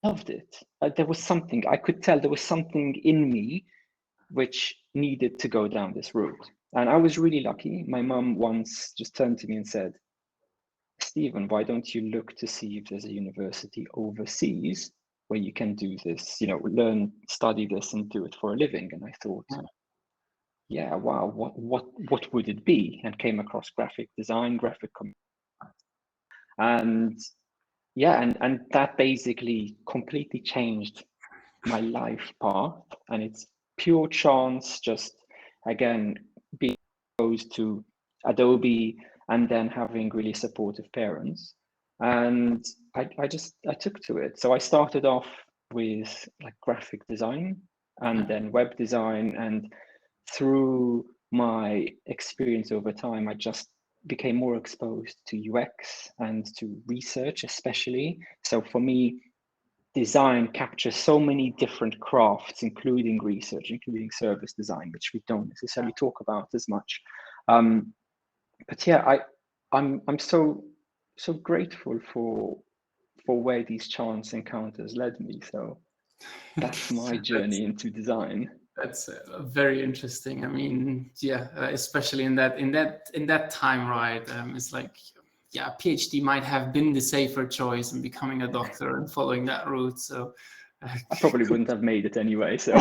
loved it. There was something, I could tell there was something in me which needed to go down this route. And I was really lucky. My mum once just turned to me and said, Stephen, why don't you look to see if there's a university overseas where you can do this, learn, study this and do it for a living? And I thought, yeah, wow, what would it be? And came across graphic design, and that basically completely changed my life path. And it's pure chance, just again being exposed to Adobe and then having really supportive parents. And I took to it. So I started off with like graphic design and then web design, and through my experience over time, I just became more exposed to UX and to research, especially. So for me, design captures so many different crafts, including research, including service design, which we don't necessarily talk about as much. But yeah, I'm so grateful for where these chance encounters led me. So that's my journey into design. That's very interesting. I mean, yeah, especially in that time, right? It's like, yeah, PhD might have been the safer choice in becoming a doctor and following that route. So I probably wouldn't have made it anyway. So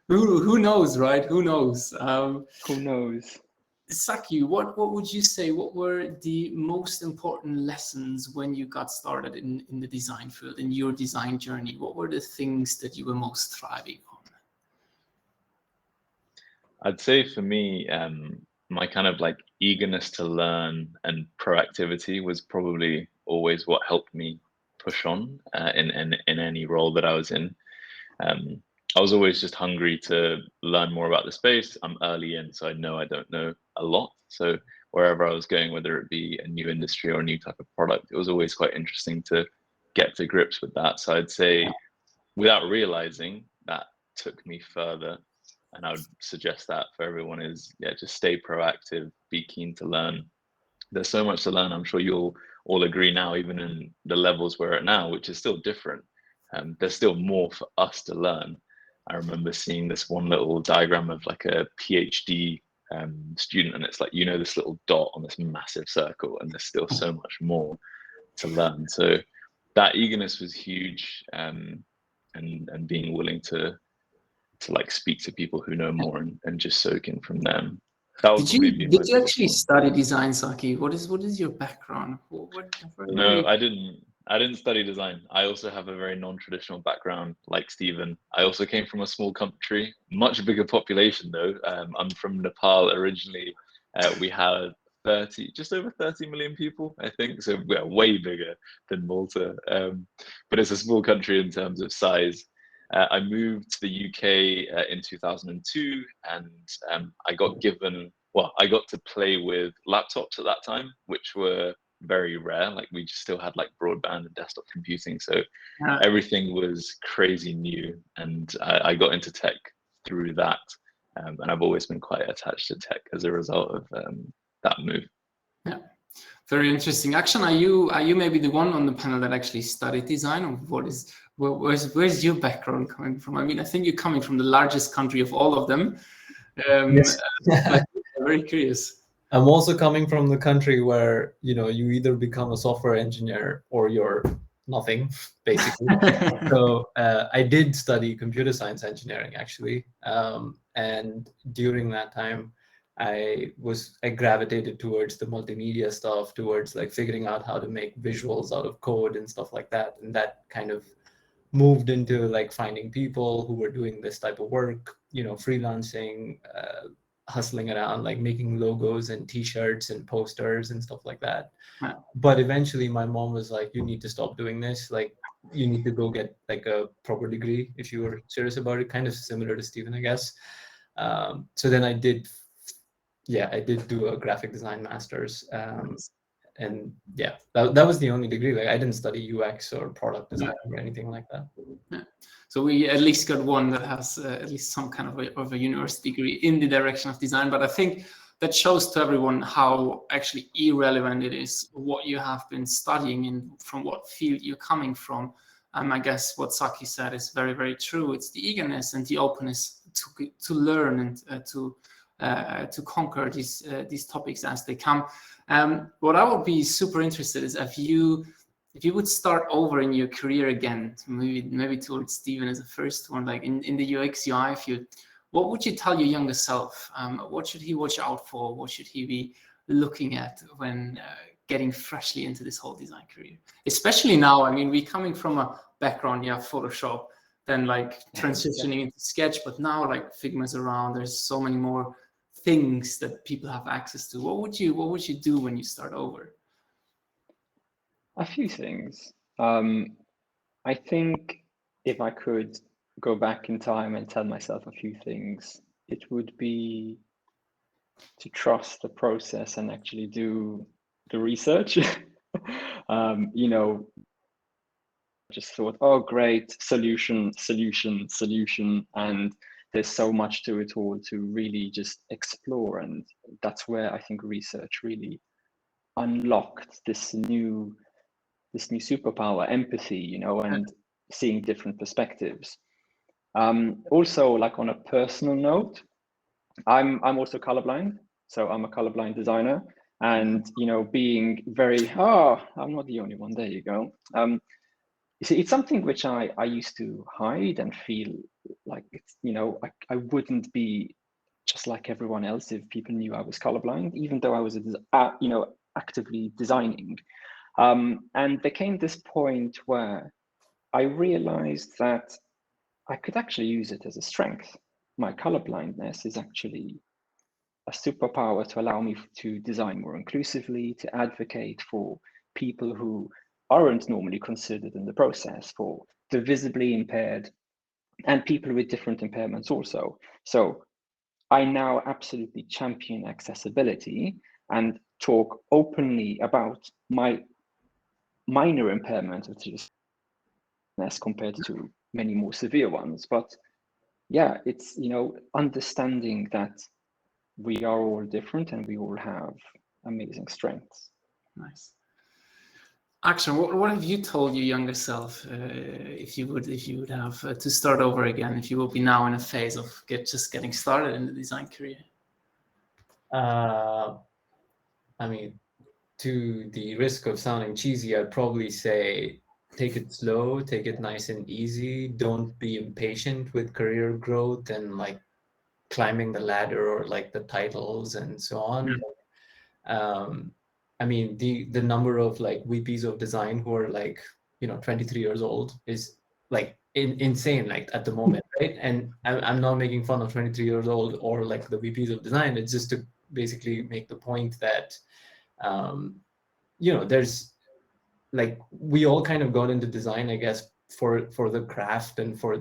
who knows, right? Who knows? Who knows? Sakky, what would you say? What were the most important lessons when you got started in the design field, in your design journey? What were the things that you were most thriving on? I'd say for me, my kind of like eagerness to learn and proactivity was probably always what helped me push on in any role that I was in. I was always just hungry to learn more about the space. I'm early in, so I know I don't know a lot. So wherever I was going, whether it be a new industry or a new type of product, it was always quite interesting to get to grips with that. So I'd say, without realizing, that took me further. And I would suggest that for everyone is, yeah, just stay proactive, be keen to learn. There's so much to learn. I'm sure you'll all agree now, even in the levels we're at now, which is still different. There's still more for us to learn. I remember seeing this one little diagram of like a PhD student, and it's like, this little dot on this massive circle, and there's still so much more to learn. So that eagerness was huge, and being willing to like speak to people who know more and just soak in from them. That would did you actually study design, Sakky? What is your background? No, I didn't study design. I also have a very non-traditional background, like Stephen. I also came from a small country, much bigger population though. I'm from Nepal originally. We had just over 30 million people, I think. So we're way bigger than Malta. But it's a small country in terms of size. I moved to the UK in 2002, and I got to play with laptops at that time, which were very rare. Like, we still had like broadband and desktop computing, so everything was crazy new, and I got into tech through that, and I've always been quite attached to tech as a result of that move. Yeah, very interesting. Actually, are you maybe the one on the panel that actually studied design, or where's your background coming from? I mean, I think you're coming from the largest country of all of them. Yes. But very curious. I'm also coming from the country where, you either become a software engineer or you're nothing, basically. So I did study computer science engineering, actually. And during that time, I gravitated towards the multimedia stuff, towards like figuring out how to make visuals out of code and stuff like that. And that kind of moved into like finding people who were doing this type of work, freelancing, hustling around, like making logos and t-shirts and posters and stuff like that. But eventually my mom was like, you need to stop doing this. Like, you need to go get like a proper degree if you were serious about it, kind of similar to Stephen, I guess. So then I did do a graphic design master's. And yeah, that was the only degree. Like, I didn't study UX or product design or anything like that. Yeah. So we at least got one that has at least some kind of a university degree in the direction of design. But I think that shows to everyone how actually irrelevant it is what you have been studying and from what field you're coming from. I guess what Sakky said is very, very true. It's the eagerness and the openness to learn and to conquer these topics as they come. What I would be super interested is if you would start over in your career again, maybe towards Steven as a first one, like in the UX UI field, what would you tell your younger self? What should he watch out for? What should he be looking at when getting freshly into this whole design career? Especially now, I mean, we're coming from a background, Photoshop, then like transitioning into Sketch, but now like Figma's around. There's so many more things that people have access to. What would you do when you start over? A few things. I think if I could go back in time and tell myself a few things, it would be to trust the process and actually do the research. Just thought, oh, great, solution, and there's so much to it all to really just explore. And that's where I think research really unlocked this new superpower, empathy, and seeing different perspectives. Also, like on a personal note, I'm also colorblind, so I'm a colorblind designer, and being very I'm not the only one. There you go. You see, it's something which I used to hide and feel like it's I wouldn't be just like everyone else if people knew I was colorblind, even though I was actively designing. And there came this point where I realized that I could actually use it as a strength. My colorblindness is actually a superpower to allow me to design more inclusively, to advocate for people who aren't normally considered in the process, for the visibly impaired and people with different impairments also. So I now absolutely champion accessibility and talk openly about my minor impairment, which is as compared to many more severe ones. But yeah, it's understanding that we are all different and we all have amazing strengths. Nice. Action. What have you told your younger self if you would have to start over again, if you will be now in a phase of just getting started in the design career? I mean, to the risk of sounding cheesy, I'd probably say take it slow, take it nice and easy. Don't be impatient with career growth and like climbing the ladder or like the titles and so on. I mean, the number of like VPs of design who are like 23 years old is like insane, like at the moment, right? And I'm not making fun of 23 years old or like the VPs of design. It's just to basically make the point that there's like we all kind of got into design, I guess, for the craft and for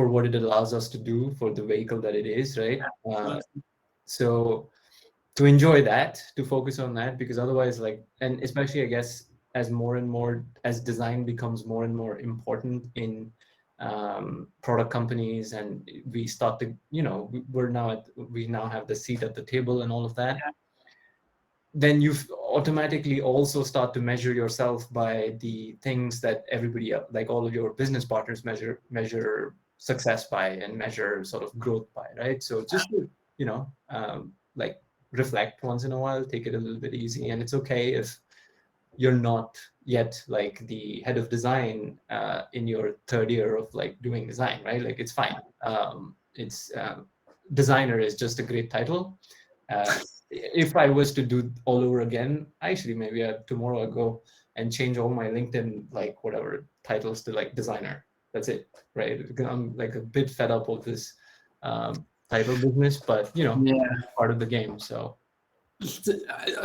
what it allows us to do, for the vehicle that it is, right? So to enjoy that, to focus on that, because otherwise, like, and especially I guess as more and more as design becomes more and more important in product companies, and we start to we now have the seat at the table and all of that. Then you automatically also start to measure yourself by the things that everybody else, like all of your business partners measure success by and measure sort of growth by, right? So just like reflect once in a while, take it a little bit easy, and it's okay if you're not yet like the head of design in your third year of like doing design, right? Like it's fine. It's designer is just a great title. If I was to do all over again, actually maybe tomorrow I'll go and change all my LinkedIn like whatever titles to like designer. That's it, right? I'm like a bit fed up with this title business, but part of the game. So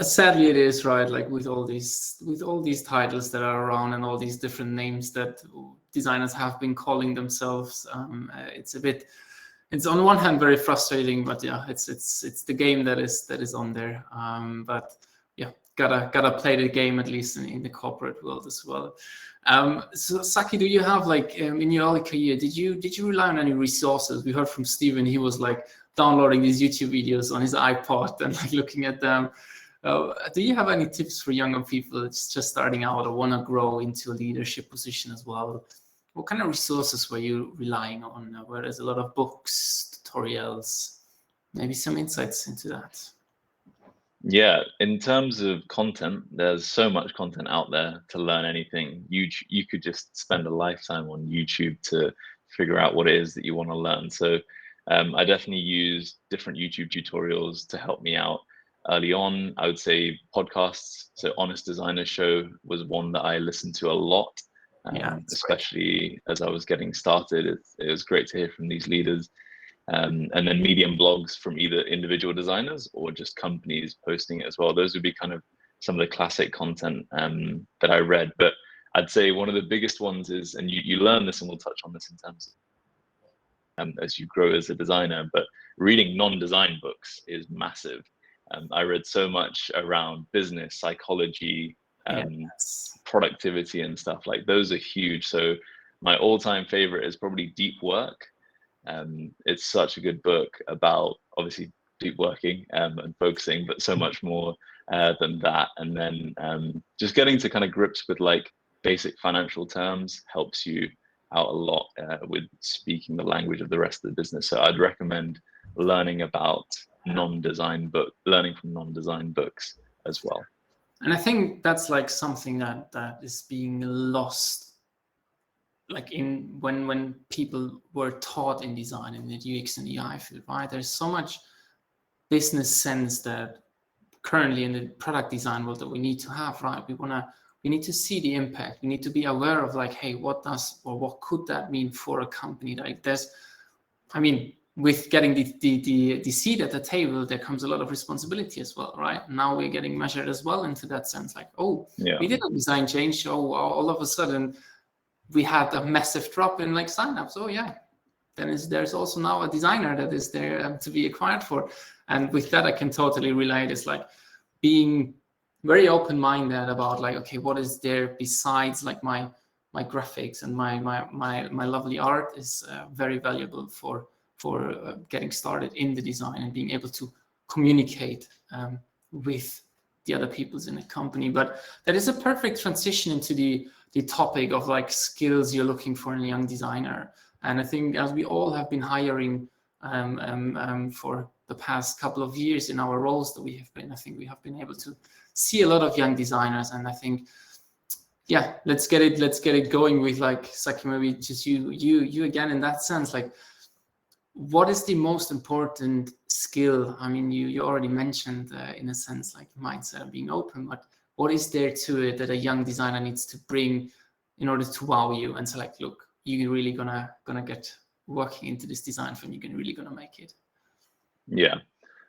sadly it is, right? Like with all these titles that are around and all these different names that designers have been calling themselves, it's on one hand very frustrating, but yeah, it's the game that is on there. But yeah, gotta play the game, at least in the corporate world as well. So Sakky, do you have like in your early career, did you rely on any resources? We heard from Steven, he was like downloading these YouTube videos on his iPod and like looking at them. Do you have any tips for younger people that's just starting out or want to grow into a leadership position as well? What kind of resources were you relying on? Where there's a lot of books, tutorials, maybe some insights into that? Yeah, in terms of content, there's so much content out there to learn anything. You could just spend a lifetime on YouTube to figure out what it is that you want to learn. So I definitely use different YouTube tutorials to help me out. Early on, I would say podcasts. So Honest Designer Show was one that I listened to a lot, especially as I was getting started. It was great to hear from these leaders. And then Medium blogs from either individual designers or just companies posting it as well. Those would be kind of some of the classic content that I read. But I'd say one of the biggest ones is, and you learn this, and we'll touch on this in terms of as you grow as a designer, but reading non-design books is massive. I read so much around business, psychology, productivity and stuff. Like those are huge. So my all-time favorite is probably Deep Work. It's such a good book about obviously deep working and focusing, but so much more than that. And then just getting to kind of grips with like basic financial terms helps you out a lot with speaking the language of the rest of the business. So I'd recommend learning about learning from non-design books as well. And I think that's like something that is being lost, like in when people were taught in design in the UX and UI field, right? There's so much business sense that currently in the product design world that we need to have, right? We need to see the impact. We need to be aware of like, hey, what could that mean for a company? Like with getting the seat at the table, there comes a lot of responsibility as well, right? Now we're getting measured as well into that sense, like, we did a design change, so all of a sudden we had a massive drop in like signups. Oh yeah, then there's also now a designer that is there to be acquired for. And with that, I can totally relate. It's like being very open-minded about like, okay, what is there besides like my graphics and my lovely art is very valuable for getting started in the design and being able to communicate with the other peoples in the company. But that is a perfect transition into the topic of like skills you're looking for in a young designer. And I think as we all have been hiring for the past couple of years in our roles that we have been, I think we have been able to see a lot of young designers. And I think, yeah, let's get it going with like Sakky, maybe just you again in that sense. Like, what is the most important skill? I mean, you already mentioned in a sense like mindset and being open, but what is there to it that a young designer needs to bring in order to wow you and say like, look, you're really gonna get working into this design firm, you're really gonna make it? Yeah,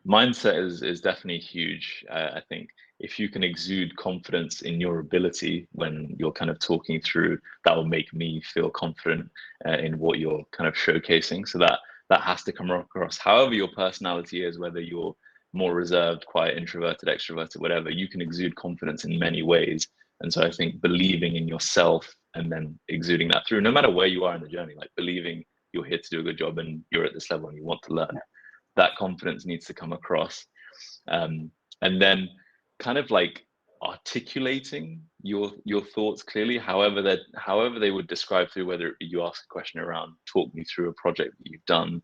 mindset is definitely huge. I think if you can exude confidence in your ability when you're kind of talking through, that will make me feel confident in what you're kind of showcasing. So that has to come across. However your personality is, whether you're more reserved, quiet, introverted, extroverted, whatever, you can exude confidence in many ways. And so I think believing in yourself and then exuding that through, no matter where you are in the journey, like believing you're here to do a good job and you're at this level and you want to learn, that confidence needs to come across. And then kind of like articulating your thoughts clearly, however they would describe through, whether you ask a question around, talk me through a project that you've done,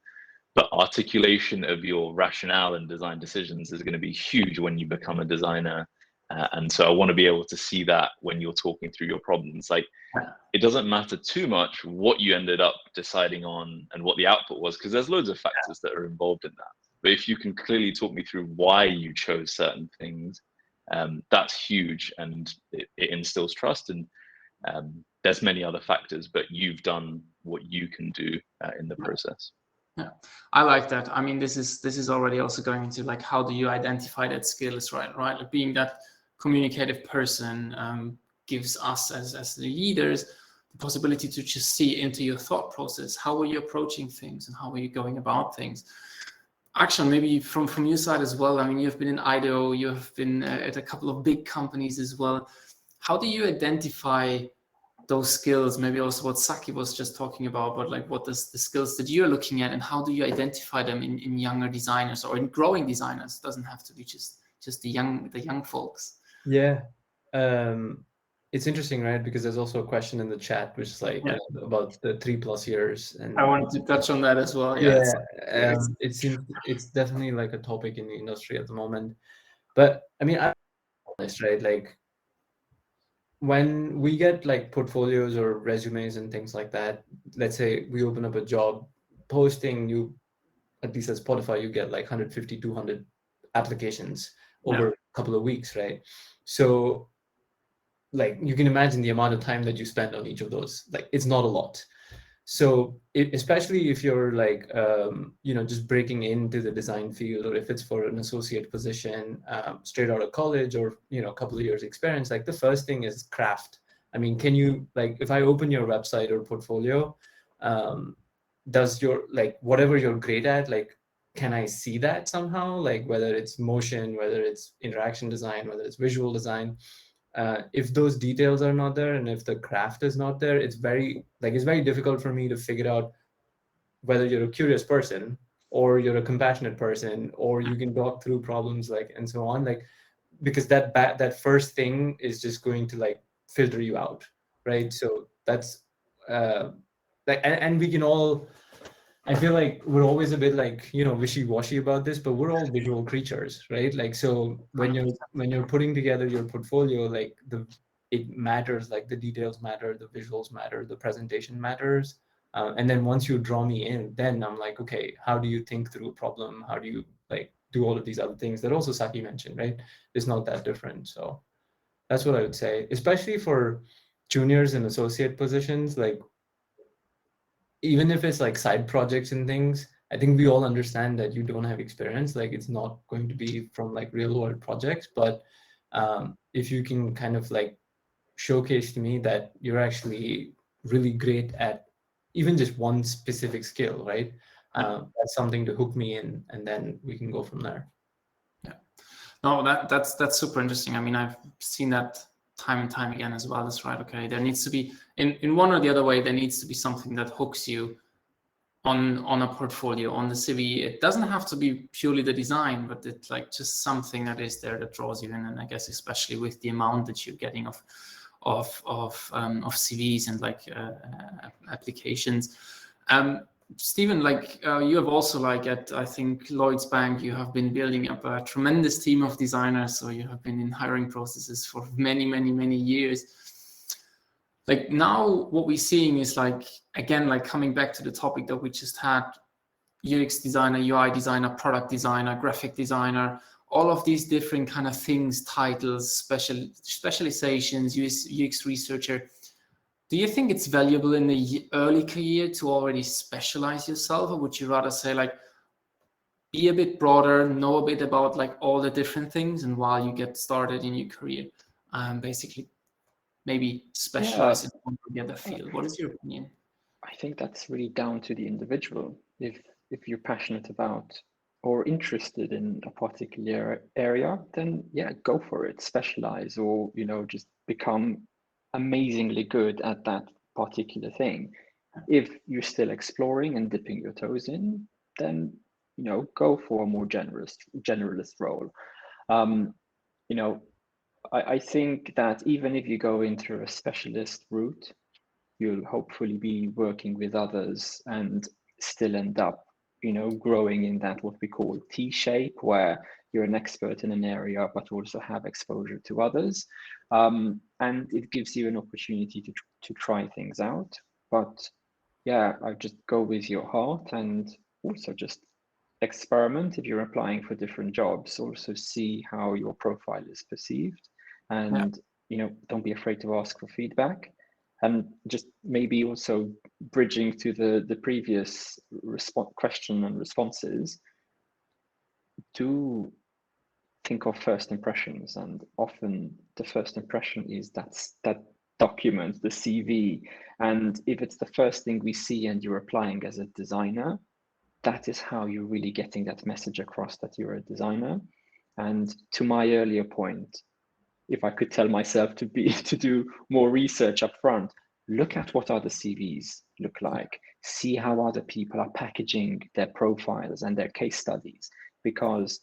but articulation of your rationale and design decisions is going to be huge when you become a designer. And so I want to be able to see that when you're talking through your problems. Like, it doesn't matter too much what you ended up deciding on and what the output was, because there's loads of factors that are involved in that. But if you can clearly talk me through why you chose certain things, that's huge, and it instills trust. And there's many other factors, but you've done what you can do in the process. Yeah, I like that. I mean, this is already also going into like, how do you identify that skills, right? Like being that communicative person gives us as the leaders the possibility to just see into your thought process. How are you approaching things and how are you going about things? Actually, maybe from your side as well. I mean, you've been in IDEO, you have been at a couple of big companies as well. How do you identify those skills, maybe also what Sakky was just talking about, but like what is the skills that you're looking at and how do you identify them in younger designers or in growing designers? It doesn't have to be just the young folks. Yeah. It's interesting, right? Because there's also a question in the chat, which is like about the 3+ years. And I wanted to touch on that as well. Yeah, it seems it's definitely like a topic in the industry at the moment. But I mean, I'm honest, right? Like when we get like portfolios or resumes and things like that, let's say we open up a job posting, you, at least at Spotify, you get like 150, 200 applications over a couple of weeks, right? So like you can imagine the amount of time that you spend on each of those. Like it's not a lot. So especially if you're like, just breaking into the design field, or if it's for an associate position, straight out of college, or, a couple of years experience, like the first thing is craft. I mean, can you, like, if I open your website or portfolio, does your, like, whatever you're great at, like, can I see that somehow? Like whether it's motion, whether it's interaction design, whether it's visual design, if those details are not there and if the craft is not there, it's very difficult for me to figure out whether you're a curious person or you're a compassionate person or you can talk through problems, like, and so on, like, because that first thing is just going to like filter you out, right? So that's like, and we can all, I feel like we're always a bit like, wishy-washy about this, but we're all visual creatures, right? Like, so when you're putting together your portfolio, like it matters, like the details matter, the visuals matter, the presentation matters. And then once you draw me in, then I'm like, okay, how do you think through a problem? How do you like do all of these other things that also Sakky mentioned, right? It's not that different. So that's what I would say, especially for juniors and associate positions, like, even if it's like side projects and things, I think we all understand that you don't have experience. Like it's not going to be from like real world projects, but if you can kind of like showcase to me that you're actually really great at even just one specific skill, right? That's something to hook me in, and then we can go from there. Yeah, no, that's super interesting. I mean, I've seen that time and time again as well. That's right. Okay, there needs to be in one or the other way, there needs to be something that hooks you on a portfolio, on the CV. It doesn't have to be purely the design, but it's like just something that is there that draws you in. And I guess especially with the amount that you're getting of CVs and like applications. Stephen, like you have also, like at I think Lloyds Bank, you have been building up a tremendous team of designers. So you have been in hiring processes for many, many, many years. Like now what we're seeing is like, again, like coming back to the topic that we just had, UX designer, UI designer, product designer, graphic designer, all of these different kind of things, titles, specializations, UX researcher. Do you think it's valuable in the early career to already specialize yourself, or would you rather say like, be a bit broader, know a bit about like all the different things, and while you get started in your career, basically maybe specialize in one or the other field? What is your opinion? I think that's really down to the individual. If you're passionate about or interested in a particular area, then yeah, go for it. Specialize, or just become amazingly good at that particular thing. If you're still exploring and dipping your toes in, then go for a more generalist role. I think that even if you go into a specialist route, you'll hopefully be working with others and still end up growing in that what we call T-shape, where you're an expert in an area but also have exposure to others, and it gives you an opportunity to try things out. But yeah, I just go with your heart, and also just experiment. If you're applying for different jobs, also see how your profile is perceived, and don't be afraid to ask for feedback. And just maybe also bridging to the previous question and responses, do think of first impressions. And often the first impression is that document, the CV. And if it's the first thing we see and you're applying as a designer, that is how you're really getting that message across that you're a designer. And to my earlier point, if I could tell myself to do more research up front, look at what other CVs look like, see how other people are packaging their profiles and their case studies. Because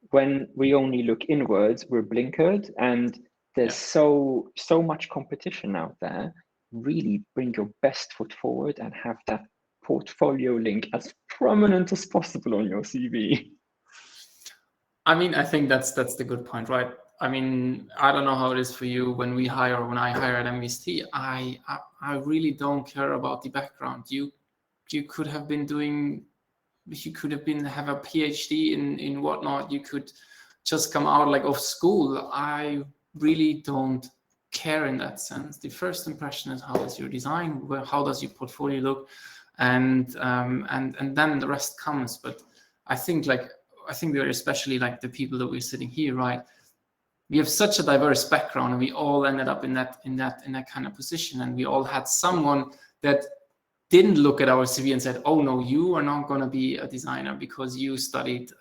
when we only look inwards, we're blinkered, and there's so much competition out there. Really bring your best foot forward and have that portfolio link as prominent as possible on your CV. I mean, I think that's the good point, right? I mean, I don't know how it is for you. When I hire at MVST, I really don't care about the background. You could have been have a PhD in whatnot. You could just come out like of school. I really don't care in that sense. The first impression is, how does your design, how does your portfolio look, and then the rest comes. But I think we're, especially like the people that we're sitting here, right? We have such a diverse background, and we all ended up in that kind of position, and we all had someone that didn't look at our CV and said, "Oh no, you are not going to be a designer because you studied,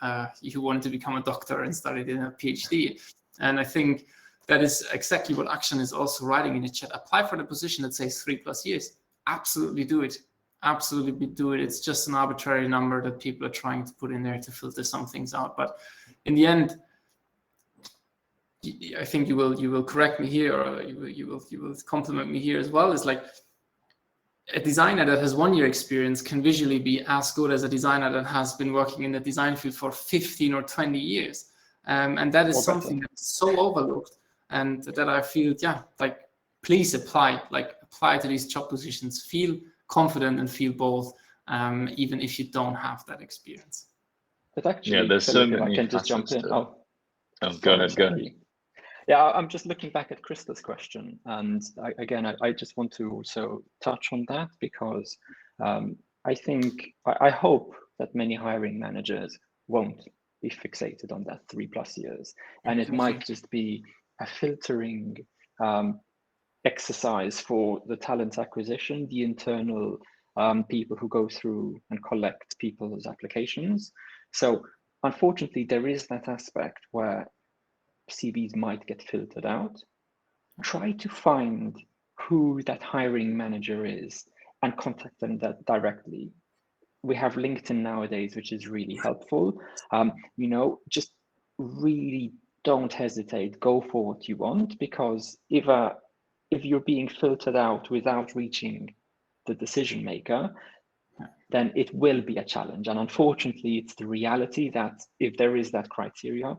you wanted to become a doctor and studied in a PhD." And I think that is exactly what Akshan is also writing in the chat. Apply for the position that says 3+ years. Absolutely do it. Absolutely do it. It's just an arbitrary number that people are trying to put in there to filter some things out. But in the end, I think you will correct me here, or you will compliment me here as well. It's like, a designer that has 1 year experience can visually be as good as a designer that has been working in the design field for 15 or 20 years. And that is something that's so overlooked, and that I feel, like, please apply to these job positions. Feel confident and feel bold, even if you don't have that experience. But actually, there's Philipp, so if many I can just jump in. go ahead. Yeah, I'm just looking back at Krista's question, and I just want to also touch on that, because I hope that many hiring managers won't be fixated on that 3+ years, and it might just be a filtering exercise for the talent acquisition, the internal people who go through and collect people's applications. So unfortunately, there is that aspect where CVs might get filtered out. Try to find who that hiring manager is and contact them directly. We have LinkedIn nowadays, which is really helpful. Just really don't hesitate. Go for what you want, because if you're being filtered out without reaching the decision maker, then it will be a challenge. And unfortunately, it's the reality that if there is that criteria,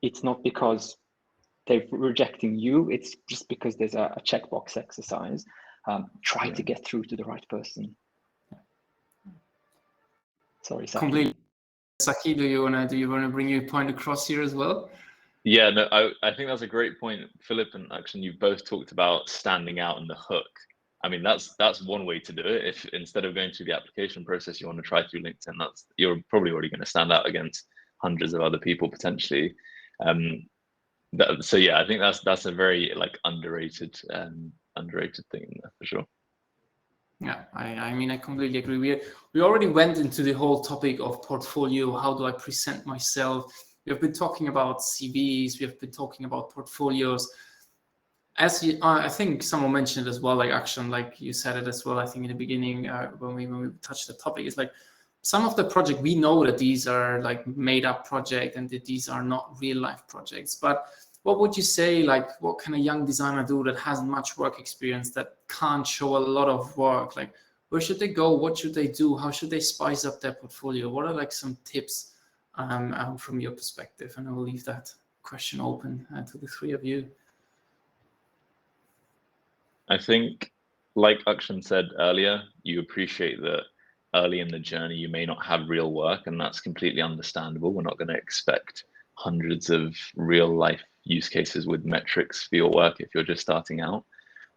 it's not because they're rejecting you, it's just because there's a checkbox exercise. Try to get through to the right person. Sorry, Sakky. Completely. Sakky, do you want to bring your point across here as well? Yeah, no, I think that's a great point. Philipp and Akshan, you both talked about standing out in the hook. I mean, that's one way to do it. If instead of going through the application process, you want to try through LinkedIn, you're probably already going to stand out against hundreds of other people potentially. So yeah, I think that's a very underrated thing for sure. Yeah, I mean, I completely agree. We already went into the whole topic of portfolio. How do I present myself? We have been talking about CVs. We have been talking about portfolios. I think someone mentioned it as well, like Akshan, like you said it as well. I think in the beginning when we touched the topic, it's like some of the project, we know that these are like made up project and that these are not real life projects. But what would you say, like, what can a young designer do that hasn't much work experience, that can't show a lot of work? Like, where should they go? What should they do? How should they spice up their portfolio? What are like some tips from your perspective? And I will leave that question open to the three of you. I think, like Akshan said earlier, you appreciate that early in the journey you may not have real work, and that's completely understandable. We're not going to expect hundreds of real life use cases with metrics for your work if you're just starting out.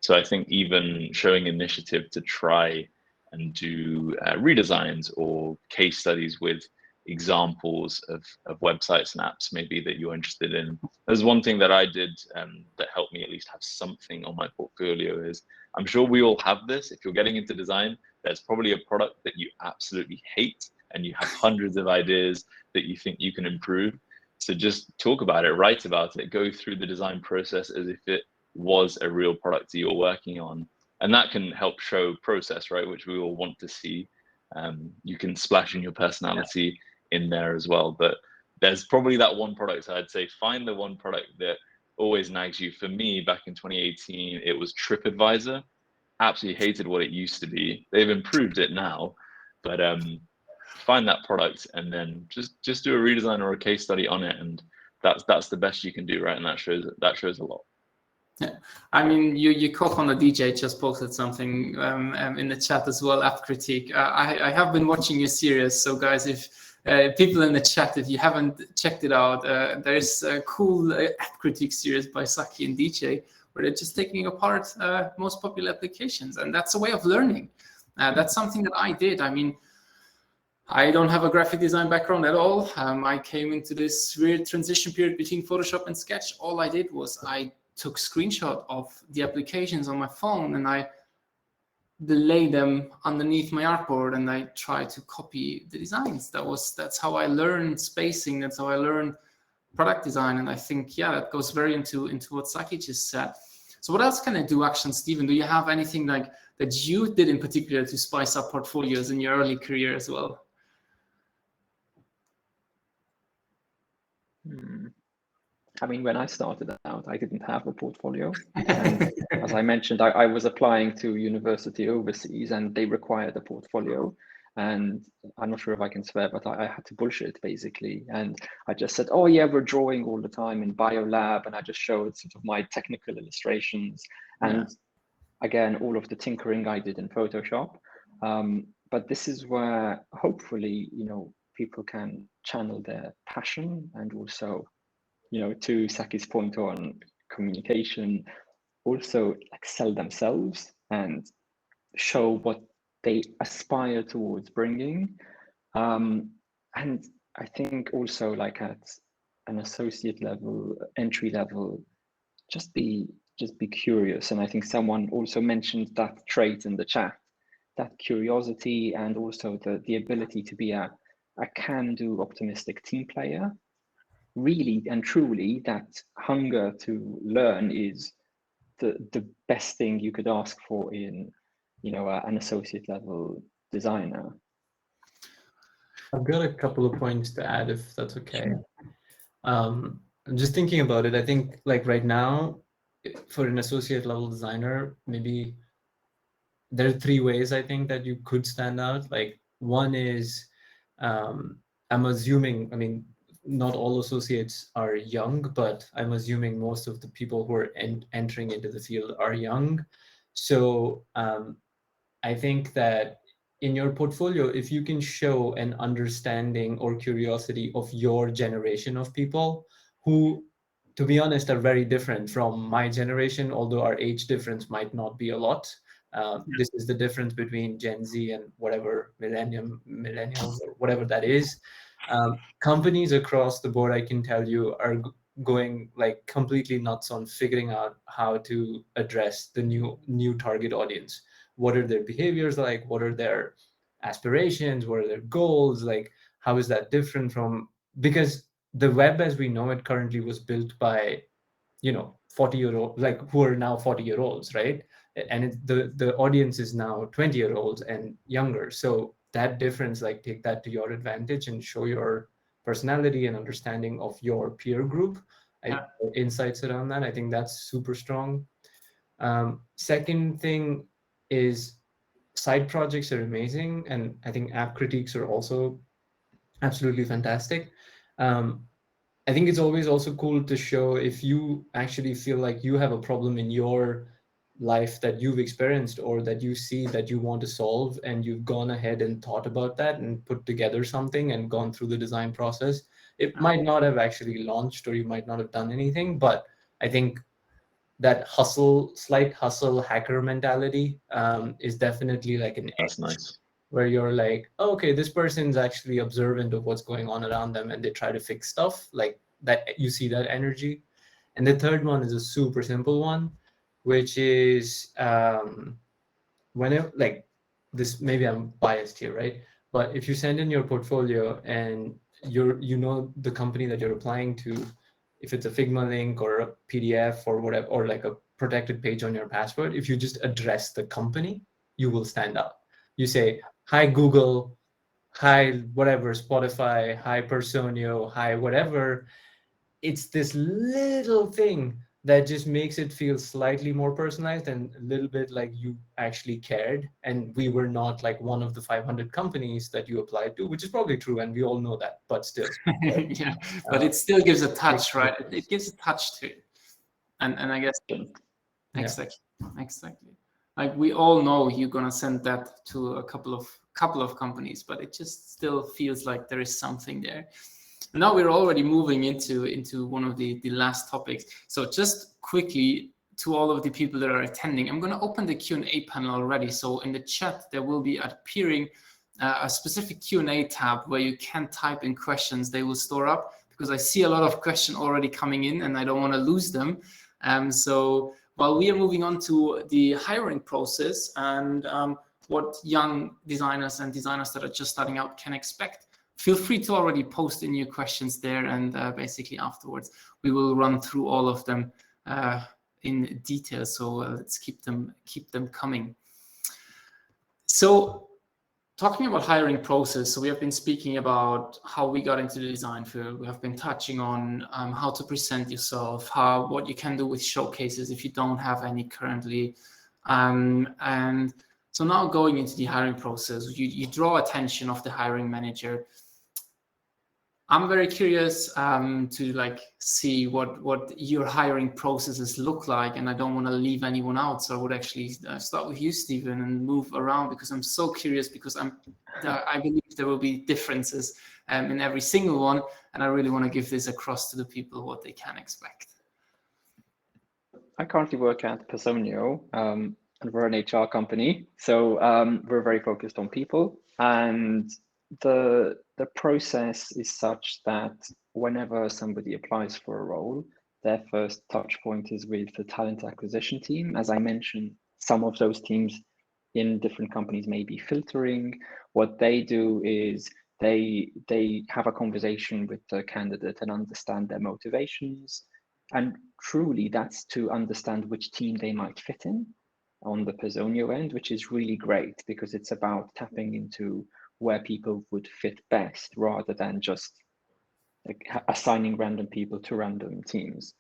So I think even showing initiative to try and do redesigns or case studies with examples of websites and apps maybe that you're interested in. There's one thing that I did that helped me at least have something on my portfolio is, I'm sure we all have this. If you're getting into design, there's probably a product that you absolutely hate and you have hundreds of ideas that you think you can improve. So just talk about it, write about it, go through the design process as if it was a real product that you're working on, and that can help show process, right, which we all want to see. You can splash in your personality in there as well, but there's probably that one product. So I'd say find the one product that always nags you. For me, back in 2018, it was TripAdvisor. Absolutely hated what it used to be. They've improved it now, but find that product and then just do a redesign or a case study on it, and that's the best you can do, right? And that shows a lot. Yeah, I mean, you caught on the DJ just posted something in the chat as well, app critique. I have been watching your series, so guys, if people in the chat, if you haven't checked it out, there's a cool app critique series by Sakky and DJ, where they're just taking apart most popular applications, and that's a way of learning. That's something that I did. I mean, I don't have a graphic design background at all. I came into this weird transition period between Photoshop and Sketch. All I did was I took screenshot of the applications on my phone and I delay them underneath my artboard and I try to copy the designs. That's how I learned spacing. That's how I learned product design. And I think, yeah, that goes very into what Sakky just said. So what else can I do, actually, Stephen? Do you have anything like that you did in particular to spice up portfolios in your early career as well? I mean, when I started out, I didn't have a portfolio. And as I mentioned, I was applying to university overseas and they required a portfolio. And I'm not sure if I can swear, but I had to bullshit basically. And I just said, oh yeah, we're drawing all the time in BioLab. And I just showed sort of my technical illustrations. And again, all of the tinkering I did in Photoshop. But this is where hopefully, people can channel their passion and also, to Sakky's point on communication, also sell themselves and show what they aspire towards bringing. And I think also at an associate level, entry level, just be curious. And I think someone also mentioned that trait in the chat, that curiosity and also the ability to be a can-do optimistic team player. Really and truly, that hunger to learn is the best thing you could ask for in an associate level designer. I've got a couple of points to add, if that's okay. I'm just thinking about it. I think right now, for an associate level designer, maybe there are 3 ways I think that you could stand out. One is, I'm assuming, I mean, not all associates are young, but I'm assuming most of the people who are entering into the field are young. So I think that in your portfolio, if you can show an understanding or curiosity of your generation of people who, to be honest, are very different from my generation, although our age difference might not be a lot. This is the difference between Gen Z and whatever millennials or whatever that is. Companies across the board, I can tell you, are going completely nuts on figuring out how to address the new target audience. What are their behaviors like? What are their aspirations? What are their goals? How is that different from, because the web as we know it currently was built by 40-year-old, who are now 40-year-olds, right? And the audience is now 20-year-olds and younger. So that difference, take that to your advantage and show your personality and understanding of your peer group. Insights around that, I think that's super strong. Second thing is side projects are amazing, and I think app critiques are also absolutely fantastic. I think it's always also cool to show if you actually feel like you have a problem in your life that you've experienced or that you see that you want to solve, and you've gone ahead and thought about that and put together something and gone through the design process. It might not have actually launched or you might not have done anything, but I think that slight hustle hacker mentality is definitely an That's nice. Where you're oh, okay, this person's actually observant of what's going on around them and they try to fix stuff that. You see that energy. And the third one is a super simple one, which is whenever this, maybe I'm biased here, right? But if you send in your portfolio and the company that you're applying to, if it's a Figma link or a PDF or whatever, or a protected page on your password, if you just address the company, you will stand out. You say, hi Google, hi whatever, Spotify, hi Personio, hi whatever. It's this little thing that just makes it feel slightly more personalized and a little bit like you actually cared. And we were not like one of the 500 companies that you applied to, which is probably true. And we all know that, but still. Yeah, but it still gives a touch, right? It gives a touch to it. And I guess, exactly. Like we all know you're gonna send that to a couple of companies, but it just still feels like there is something there. Now we're already moving into one of the last topics. So just quickly to all of the people that are attending, I'm going to open the Q&A panel already. So in the chat, there will be appearing a specific Q&A tab where you can type in questions. They will store up because I see a lot of questions already coming in and I don't want to lose them. So while we are moving on to the hiring process and what young designers and designers that are just starting out can expect, feel free to already post in your questions there, and basically afterwards we will run through all of them in detail. So let's keep them coming. So talking about hiring process, so we have been speaking about how we got into the design field. We have been touching on how to present yourself, what you can do with showcases if you don't have any currently, and so now going into the hiring process, you draw attention of the hiring manager. I'm very curious to like see what your hiring processes look like, and I don't want to leave anyone out. So I would actually start with you, Stephen, and move around because I'm so curious, because I believe there will be differences in every single one, and I really want to give this across to the people what they can expect. I currently work at Personio, and we're an HR company, so we're very focused on people, and the process is such that whenever somebody applies for a role, their first touch point is with the talent acquisition team. As I mentioned, some of those teams in different companies may be filtering. What they do is they have a conversation with the candidate and understand their motivations. And truly, that's to understand which team they might fit in on the Personio end, which is really great because it's about tapping into where people would fit best rather than just like assigning random people to random teams.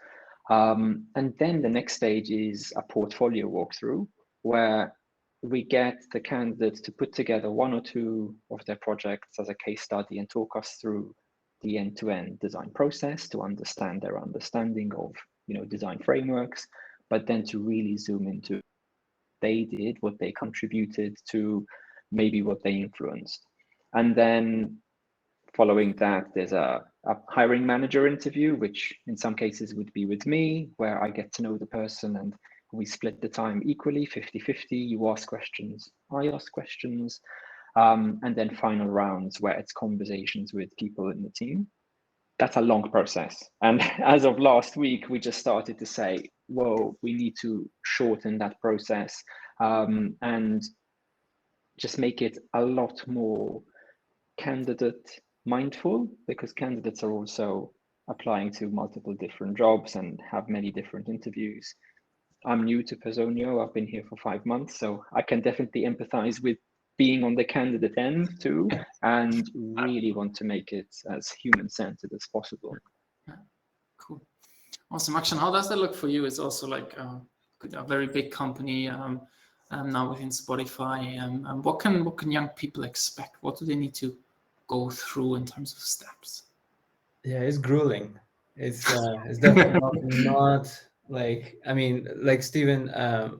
And then the next stage is a portfolio walkthrough where we get the candidates to put together one or two of their projects as a case study and talk us through the end-to-end design process to understand their understanding of design frameworks, but then to really zoom into what they did, what they contributed to, maybe what they influenced. And then following that, there's a hiring manager interview, which in some cases would be with me, where I get to know the person and we split the time equally, 50-50. You ask questions, I ask questions, and then final rounds where it's conversations with people in the team. That's a long process. And as of last week, we just started to say, whoa, we need to shorten that process and just make it a lot more candidate mindful, because candidates are also applying to multiple different jobs and have many different interviews. I'm new to Personio. I've been here for 5 months, so I can definitely empathize with being on the candidate end too, and really want to make it as human-centered as possible. Yeah. Cool. Awesome. Akshan, how does that look for you? It's also like a very big company now within Spotify. What can young people expect? What do they need to go through in terms of steps? Yeah, it's grueling. It's definitely not like, I mean, like Stephen,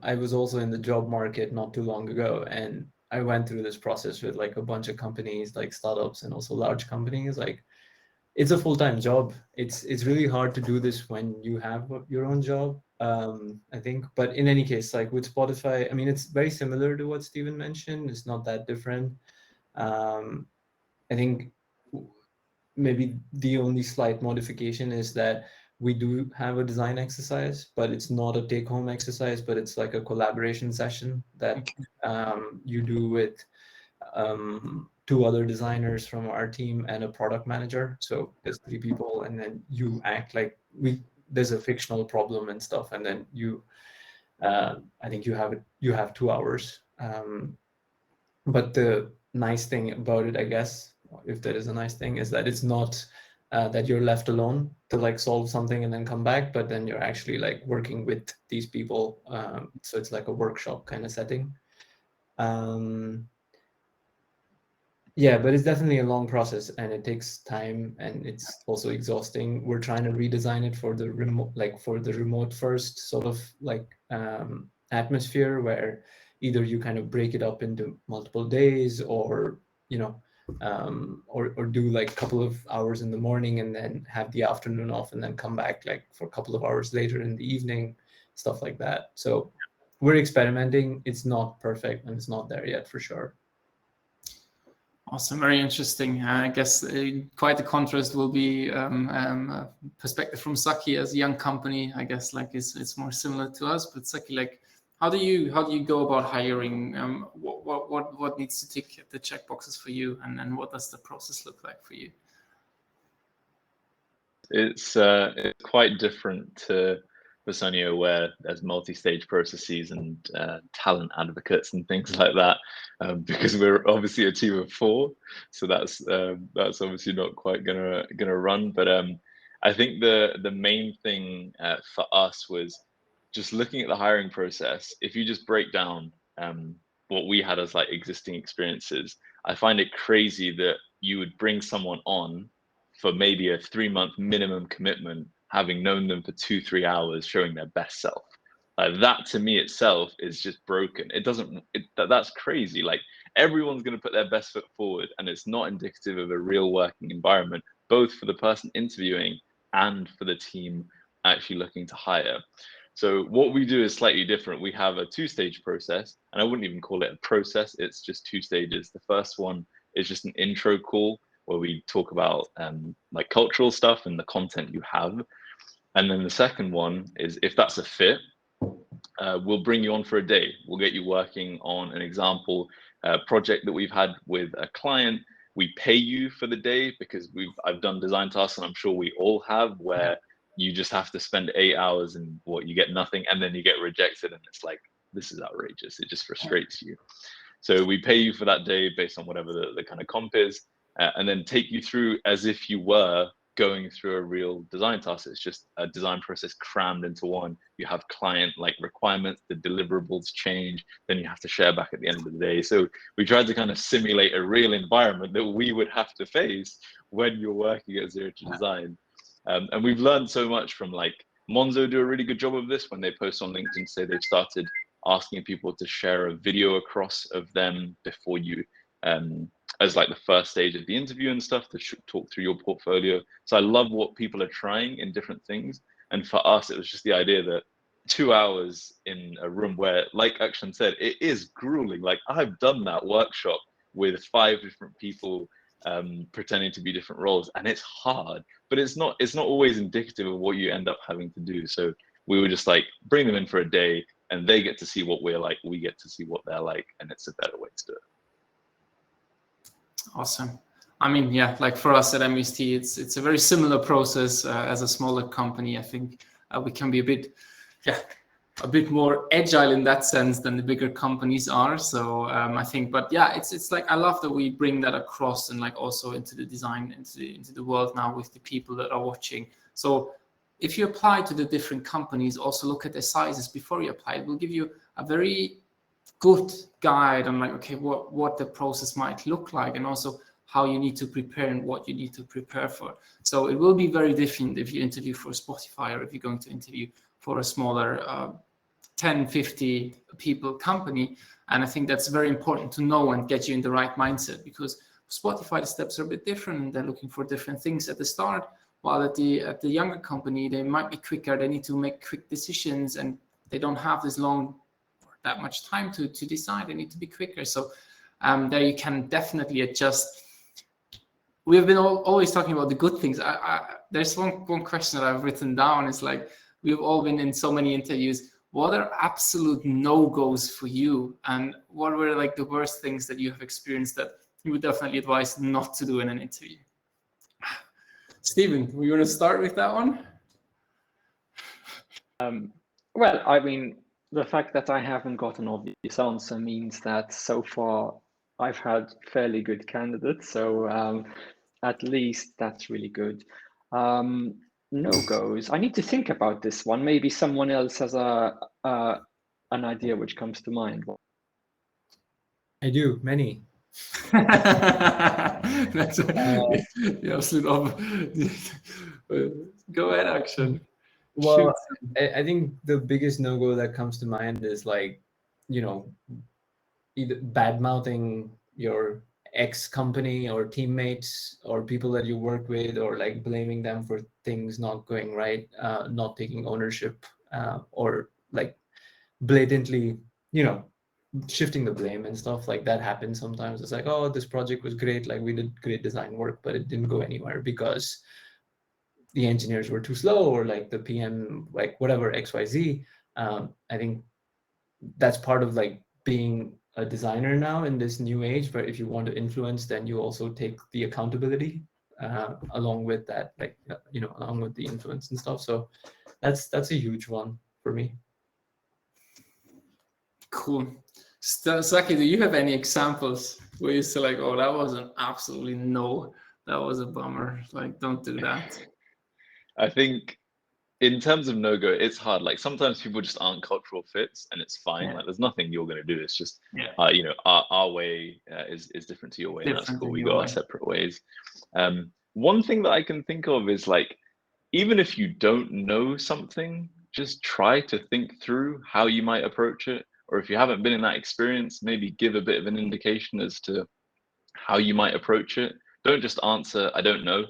I was also in the job market not too long ago, and I went through this process with like a bunch of companies, like startups and also large companies. Like, it's a full-time job. It's really hard to do this when you have your own job, I think. But in any case, like with Spotify, I mean, it's very similar to what Stephen mentioned. It's not that different. I think maybe the only slight modification is that we do have a design exercise, but it's not a take-home exercise, but it's like a collaboration session that you do with 2 other designers from our team and a product manager. So there's 3 people, and then you act like there's a fictional problem and stuff, and then you I think you have 2 hours. But the nice thing about it, I guess, if there is a nice thing, is that it's not that you're left alone to like solve something and then come back, but then you're actually like working with these people. So it's like a workshop kind of setting. Yeah, but it's definitely a long process and it takes time and it's also exhausting. We're trying to redesign it for the remote first sort of like atmosphere, where either you kind of break it up into multiple days, or or do like a couple of hours in the morning and then have the afternoon off and then come back like for a couple of hours later in the evening, stuff like that. So we're experimenting. It's not perfect and it's not there yet for sure. Awesome, very interesting. I guess quite the contrast will be perspective from Sakky as a young company. I guess like it's more similar to us. But Sakky, like, how do you go about hiring? What needs to tick the check boxes for you, and then what does the process look like for you? It's quite different to Personio, where there's multi-stage processes and talent advocates and things like that, because we're obviously a team of 4, so that's obviously not quite gonna run. But I think the main thing for us was just looking at the hiring process. If you just break down what we had as like existing experiences, I find it crazy that you would bring someone on for maybe a 3-month minimum commitment, having known them for 2-3 hours, showing their best self. That to me itself is just broken. That's crazy. Like, everyone's going to put their best foot forward, and it's not indicative of a real working environment, both for the person interviewing and for the team actually looking to hire. So what we do is slightly different. We have a 2-stage process, and I wouldn't even call it a process. It's just 2 stages. The first one is just an intro call where we talk about like cultural stuff and the content you have. And then the second one is, if that's a fit, we'll bring you on for a day. We'll get you working on an example project that we've had with a client. We pay you for the day because I've done design tasks, and I'm sure we all have, where you just have to spend 8 hours and you get nothing, and then you get rejected, and it's like, this is outrageous. It just frustrates you. So we pay you for that day based on whatever the kind of comp is, and then take you through as if you were going through a real design task. It's just a design process crammed into one. You have client like requirements, the deliverables change, then you have to share back at the end of the day. So we tried to kind of simulate a real environment that we would have to face when you're working at ZeroToDesign. And we've learned so much from, like, Monzo do a really good job of this when they post on LinkedIn, say they've started asking people to share a video across of them before you, as like the first stage of the interview and stuff, to talk through your portfolio. So I love what people are trying in different things. And for us, it was just the idea that 2 hours in a room where, like Akshan said, it is grueling. Like, I've done that workshop with 5 different people pretending to be different roles, and it's hard, but it's not always indicative of what you end up having to do. So we were just like, bring them in for a day, and they get to see what we're like, we get to see what they're like, and it's a better way to do it. Awesome. I mean, yeah, like for us at MVST, it's a very similar process as a smaller company. I think we can be a bit more agile in that sense than the bigger companies are. So I think, but yeah, it's like, I love that we bring that across and like also into the design, into the world now with the people that are watching. So if you apply to the different companies, also look at the sizes before you apply. It will give you a very good guide on like, okay, what the process might look like, and also how you need to prepare and what you need to prepare for. So it will be very different if you interview for Spotify, or if you're going to interview for a smaller 10, 50 people company. And I think that's very important to know and get you in the right mindset, because Spotify, the steps are a bit different, and they're looking for different things at the start, while at the younger company, they might be quicker. They need to make quick decisions, and they don't have that much time to decide. They need to be quicker. So there you can definitely adjust. We have been always talking about the good things. There's one question that I've written down. It's like, we've all been in so many interviews. What are absolute no-goes for you? And what were like the worst things that you have experienced that you would definitely advise not to do in an interview? Stephen, we want to start with that one? Well, I mean, the fact that I haven't got an obvious answer means that so far I've had fairly good candidates. So at least that's really good. No-goes. I need to think about this one. Maybe someone else has an idea which comes to mind. I do, many. That's the absolute go ahead, action. Well, I think the biggest no-go that comes to mind is like, you know, either bad-mouthing your ex-company or teammates or people that you work with, or like blaming them for things not going right, not taking ownership, or like blatantly, you know, shifting the blame and stuff like that happens sometimes. It's like, oh, this project was great, like we did great design work, but it didn't go anywhere because the engineers were too slow, or like the PM, like whatever, XYZ. I think that's part of like being a designer now in this new age, where if you want to influence, then you also take the accountability along with that, like, you know, along with the influence and stuff. So that's a huge one for me. Cool. Sakky, do you have any examples where you say like, oh, that was an absolutely no, that was a bummer, like don't do that? I think in terms of no-go, it's hard. Like sometimes people just aren't cultural fits, and it's fine. Yeah. Like there's nothing you're going to do. It's just, Yeah. you know, our way is different to your way. And that's cool. We go our separate ways. One thing that I can think of is like, even if you don't know something, just try to think through how you might approach it. Or if you haven't been in that experience, maybe give a bit of an indication as to how you might approach it. Don't just answer, I don't know.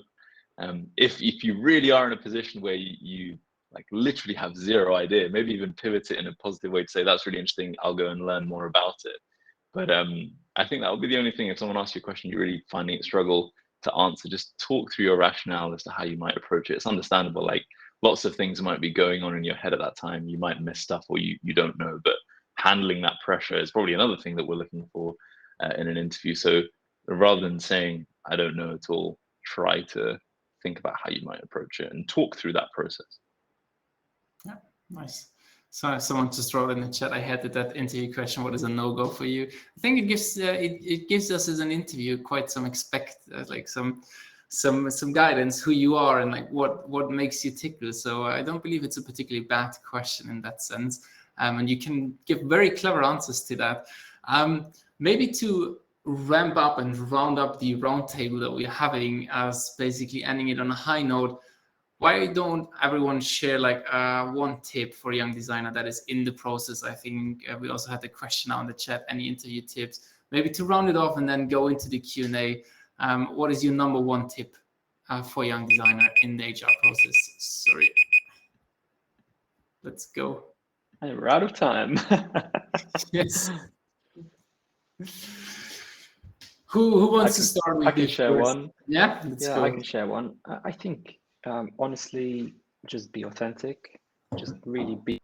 If you really are in a position where you like literally have zero idea, maybe even pivot it in a positive way to say, that's really interesting, I'll go and learn more about it. But I think that would be the only thing. If someone asks you a question, you're really finding it struggle to answer, just talk through your rationale as to how you might approach it. It's understandable, like lots of things might be going on in your head at that time. You might miss stuff, or you don't know, but handling that pressure is probably another thing that we're looking for in an interview. So rather than saying, I don't know at all, try to think about how you might approach it and talk through that process. Yeah, nice. So someone just wrote in the chat, I had that interview question, what is a no-go for you? I think it gives it gives us as an interview quite some like some guidance who you are and like what makes you tickle. So I don't believe it's a particularly bad question in that sense. And you can give very clever answers to that. Maybe to ramp up and round up the roundtable that we're having, as basically ending it on a high note, why don't everyone share like one tip for a young designer that is in the process? I think we also had a question now in the chat, any interview tips, maybe to round it off and then go into the Q&A. What is your number one tip for a young designer in the HR process? Sorry. Let's go. We're out of time. Yes. Who wants to start with? I can share one. Yeah, let's go. I can share one. I think honestly, just be authentic. Just really be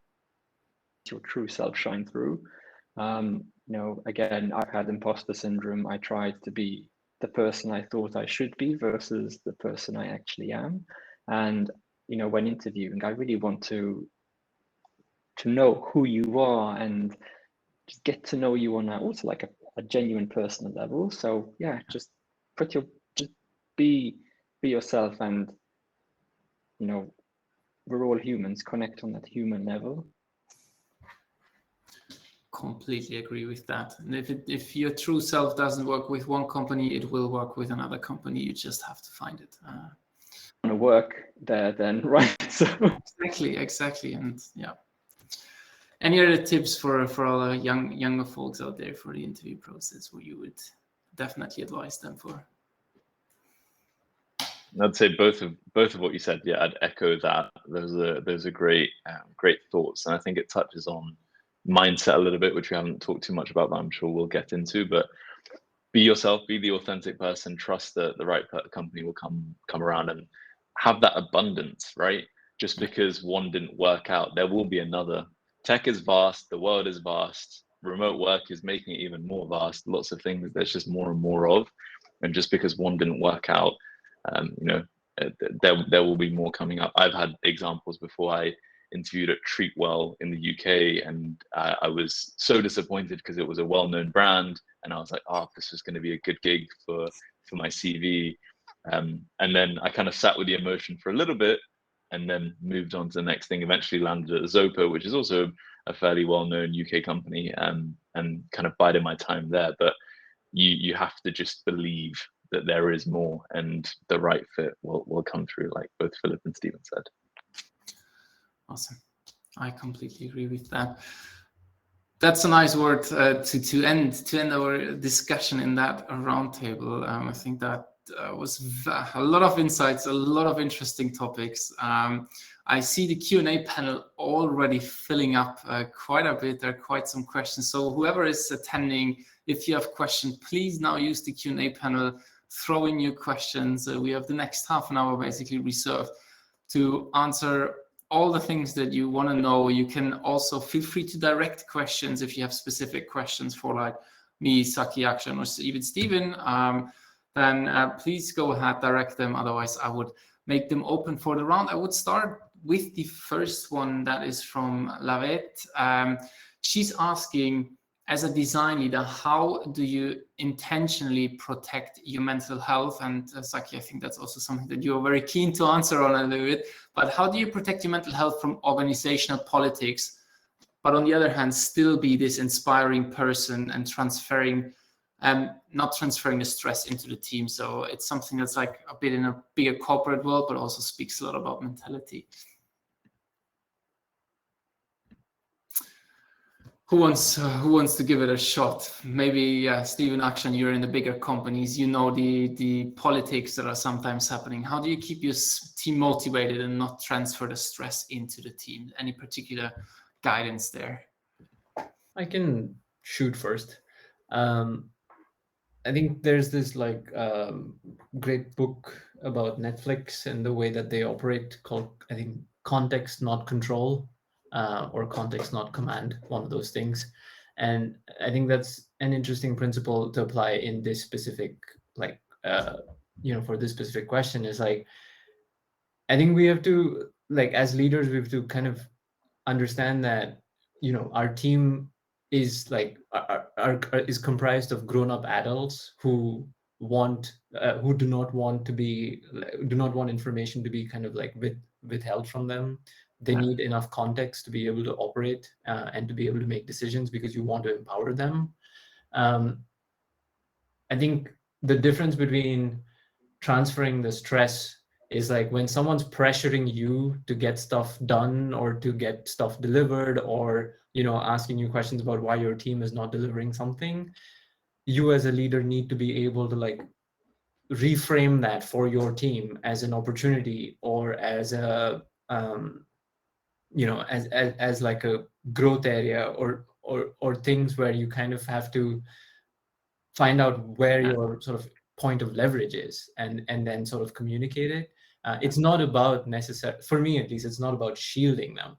your true self shine through. You know, again, I've had imposter syndrome. I tried to be the person I thought I should be versus the person I actually am. And you know, when interviewing, I really want to know who you are and just get to know you on also like a genuine personal level. So yeah, just be yourself, and you know, we're all humans, connect on that human level. Completely agree with that. And if your true self doesn't work with one company, it will work with another company. You just have to find it. Want to work there then, right? So exactly, and yeah. Any other tips for all our younger folks out there for the interview process, where you would definitely advise them for? I'd say both of what you said. Yeah, I'd echo that. Those are great thoughts, and I think it touches on mindset a little bit, which we haven't talked too much about, but I'm sure we'll get into. But be yourself, be the authentic person. Trust that the right company will come around, and have that abundance. Right, just because one didn't work out, there will be another. Tech is vast. The world is vast. Remote work is making it even more vast. Lots of things there's just more and more of, and just because one didn't work out, you know, there will be more coming up. I've had examples before. I interviewed at Treatwell in the UK, and I was so disappointed because it was a well-known brand, and I was like, oh, this is going to be a good gig for my CV. And then I kind of sat with the emotion for a little bit, and then moved on to the next thing. Eventually landed at Zopa, which is also a fairly well-known UK company, and kind of bided my time there. But you have to just believe that there is more, and the right fit will come through, like both Philipp and Stephen said. Awesome. I completely agree with that. That's a nice word to end our discussion in that roundtable. I think that was a lot of insights, a lot of interesting topics. I see the Q&A panel already filling up quite a bit. There are quite some questions. So whoever is attending, if you have questions, please now use the Q&A panel, throw in your questions. We have the next half an hour basically reserved to answer all the things that you want to know. You can also feel free to direct questions if you have specific questions for like me, Sakky, Akshan, or even Stephen. Then please go ahead, direct them. Otherwise, I would make them open for the round. I would start with the first one that is from Lavette. She's asking, as a design leader, how do you intentionally protect your mental health? And Sakky, I think that's also something that you're very keen to answer on a little bit. But how do you protect your mental health from organizational politics, but on the other hand, still be this inspiring person and not transferring the stress into the team? So it's something that's like a bit in a bigger corporate world, but also speaks a lot about mentality. Who wants to give it a shot? Maybe Stephen, Akshan, you're in the bigger companies. You know the politics that are sometimes happening. How do you keep your team motivated and not transfer the stress into the team? Any particular guidance there? I can shoot first. I think there's this like great book about Netflix and the way that they operate called, I think, Context Not Control. Or context not command, one of those things. And I think that's an interesting principle to apply in this specific, like, for this specific question is like, I think we have to, like, as leaders, we have to kind of understand that, our team is like, is comprised of grown-up adults who do not want information to be kind of like withheld from them. They need enough context to be able to operate and to be able to make decisions because you want to empower them. I think the difference between transferring the stress is like when someone's pressuring you to get stuff done or to get stuff delivered, or asking you questions about why your team is not delivering something. You as a leader need to be able to like reframe that for your team as an opportunity or as a as like a growth area or things where you kind of have to find out where your sort of point of leverage is and then sort of communicate it. It's not about for me at least, it's not about shielding them.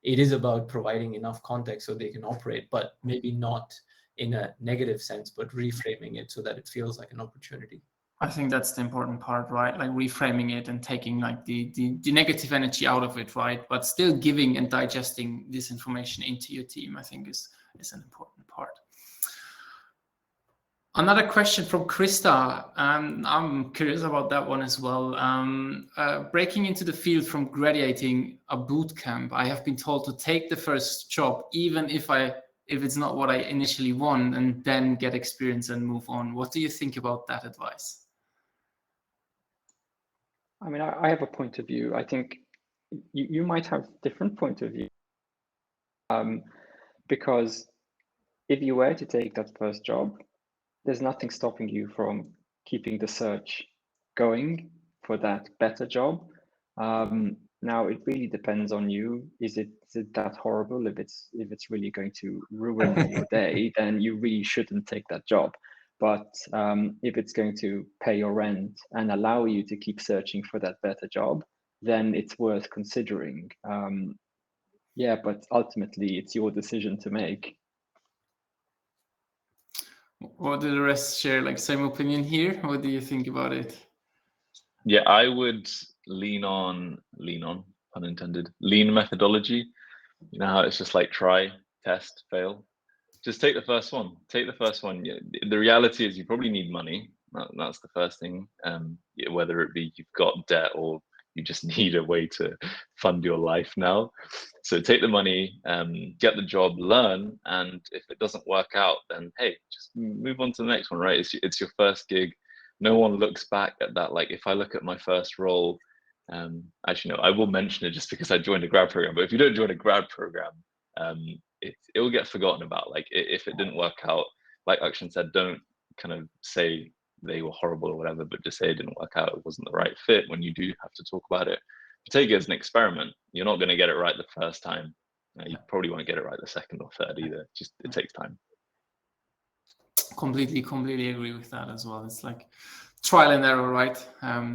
It is about providing enough context so they can operate, but maybe not in a negative sense, but reframing it so that it feels like an opportunity. I think that's the important part, right? Like reframing it and taking like the negative energy out of it, right? But still giving and digesting this information into your team, I think is an important part. Another question from Krista. I'm curious about that one as well. Breaking into the field from graduating a boot camp, I have been told to take the first job, even if it's not what I initially want, and then get experience and move on. What do you think about that advice? I mean, I have a point of view. I think you might have different point of view. Because if you were to take that first job, there's nothing stopping you from keeping the search going for that better job. Now it really depends on you. Is it that horrible? If it's really going to ruin your day, then you really shouldn't take that job. But if it's going to pay your rent and allow you to keep searching for that better job, then it's worth considering. Yeah, but ultimately it's your decision to make. What do the rest share? Like same opinion here? What do you think about it? Yeah, I would lean on pun intended, lean methodology. You know how it's just like try, test, fail. Just take the first one. Take the first one. The reality is you probably need money. That's the first thing. Whether it be you've got debt or you just need a way to fund your life now. So take the money, get the job, learn, and if it doesn't work out, then hey, just move on to the next one, right? It's your first gig. No one looks back at that. Like if I look at my first role, actually no, I will mention it just because I joined a grad program. But if you don't join a grad program, it will get forgotten about. Like if it didn't work out, like Akshan said, don't kind of say they were horrible or whatever, but just say it didn't work out, it wasn't the right fit. When you do have to talk about it, take it as an experiment. You're not going to get it right the first time. You probably won't get it right the second or third either. Just it takes time. Completely agree with that as well. It's like trial and error, right?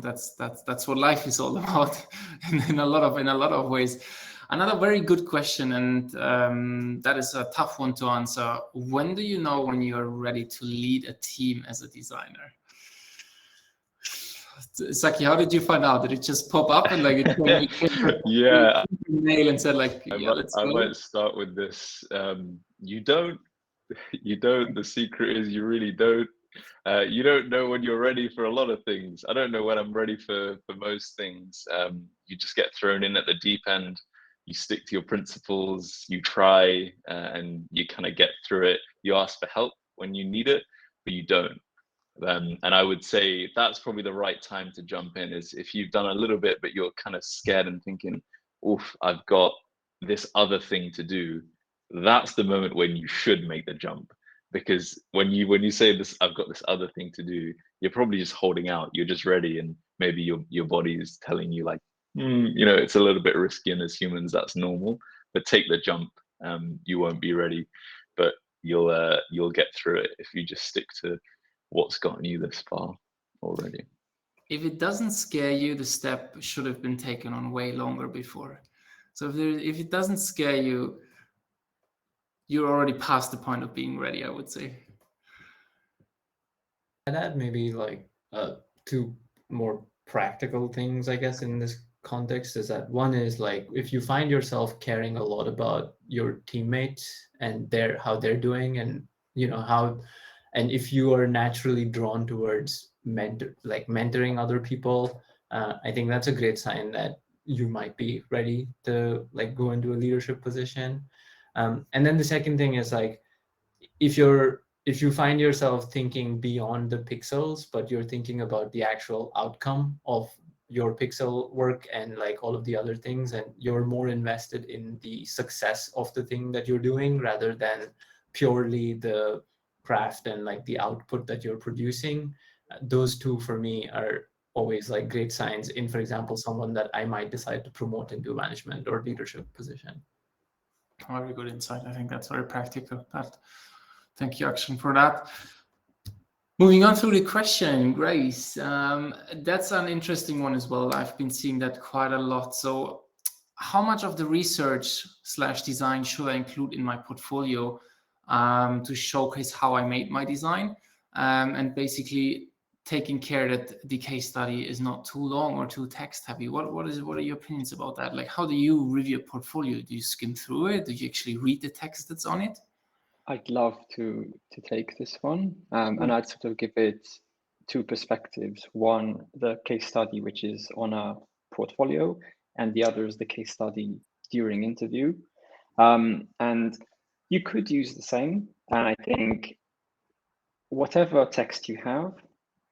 That's what life is all about in a lot of ways. Another very good question, and that is a tough one to answer. When do you know when you are ready to lead a team as a designer? Sakky, how did you find out? Did it just pop up and like it came yeah, mail and said like, yeah, I might start with this. You don't. The secret is you really don't. You don't know when you're ready for a lot of things. I don't know when I'm ready for most things. You just get thrown in at the deep end. You stick to your principles, you try, and you kind of get through it. You ask for help when you need it, but you don't. And I would say that's probably the right time to jump in, is if you've done a little bit, but you're kind of scared and thinking, oof, I've got this other thing to do. That's the moment when you should make the jump. Because when you say this, I've got this other thing to do, you're probably just holding out. You're just ready, and maybe your body is telling you like, it's a little bit risky, and as humans, that's normal. But take the jump. You won't be ready, but you'll get through it if you just stick to what's gotten you this far already. If it doesn't scare you, the step should have been taken on way longer before. So if it doesn't scare you, you're already past the point of being ready, I would say. I'd add maybe like two more practical things, I guess, in this context. Is that one is like if you find yourself caring a lot about your teammates and how they're doing, and and if you are naturally drawn towards mentoring other people, I think that's a great sign that you might be ready to like go into a leadership position. And then the second thing is like if you find yourself thinking beyond the pixels, but you're thinking about the actual outcome of your pixel work and like all of the other things, and you're more invested in the success of the thing that you're doing rather than purely the craft and like the output that you're producing, those two for me are always like great signs in, for example, someone that I might decide to promote into a management or leadership position. Very good insight. I think that's very practical. Thank you, Akshan, for that. Moving on through the question, Grace. That's an interesting one as well. I've been seeing that quite a lot. So how much of the research/design should I include in my portfolio to showcase how I made my design? And basically taking care that the case study is not too long or too text heavy. What are your opinions about that? Like, how do you review a portfolio? Do you skim through it? Do you actually read the text that's on it? I'd love to take this one, and I'd sort of give it two perspectives. One, the case study, which is on a portfolio, and the other is the case study during interview. And you could use the same. And I think whatever text you have,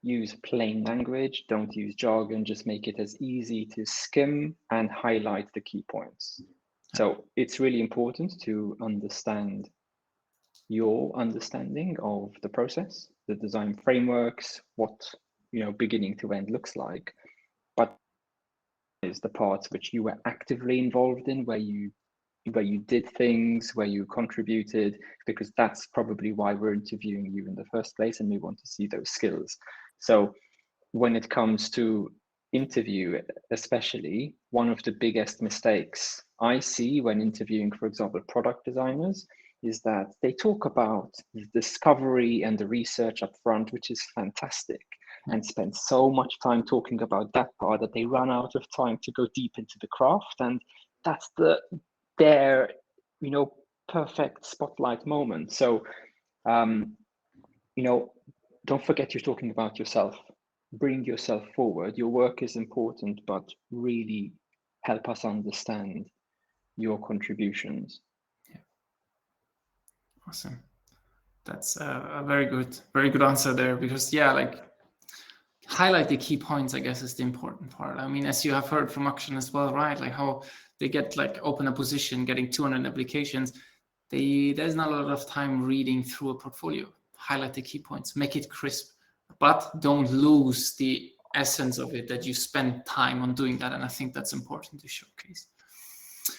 use plain language, don't use jargon, just make it as easy to skim and highlight the key points. So it's really important to understand your understanding of the process, the design frameworks, what beginning to end looks like, but is the parts which you were actively involved in, where you did things, where you contributed, because that's probably why we're interviewing you in the first place, and we want to see those skills. So when it comes to interview, especially, one of the biggest mistakes I see when interviewing, for example, product designers, is that they talk about the discovery and the research up front, which is fantastic. and spend so much time talking about that part that they run out of time to go deep into the craft. And that's their, you know, perfect spotlight moment. So, you know, don't forget you're talking about yourself. Bring yourself forward. Your work is important, but really help us understand your contributions. Yeah. Awesome. That's a very good answer there, because yeah, like highlight the key points, I guess, is the important part. I mean, as you have heard from Akshan as well, right? Like how they get like open a position, getting 200 applications. There's not a lot of time reading through a portfolio. Highlight the key points, make it crisp, but don't lose the essence of it, that you spend time on doing that. And I think that's important to showcase.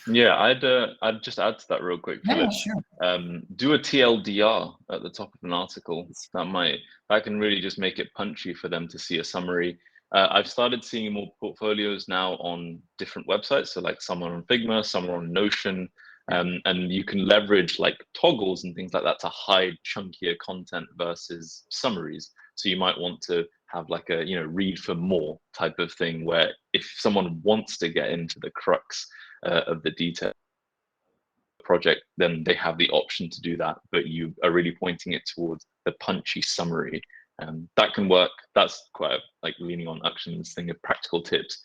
Yeah, I'd just add to that real quick, Philipp. Yeah, sure. Do a TLDR at the top of an article. That can really just make it punchy for them to see a summary. I've started seeing more portfolios now on different websites, so like some are on Figma, some are on Notion, and you can leverage like toggles and things like that to hide chunkier content versus summaries. So you might want to have like a, you know, read for more type of thing, where if someone wants to get into the crux of the detail project, then they have the option to do that, but you are really pointing it towards the punchy summary. That can work. That's quite like leaning on Akshan's thing of practical tips.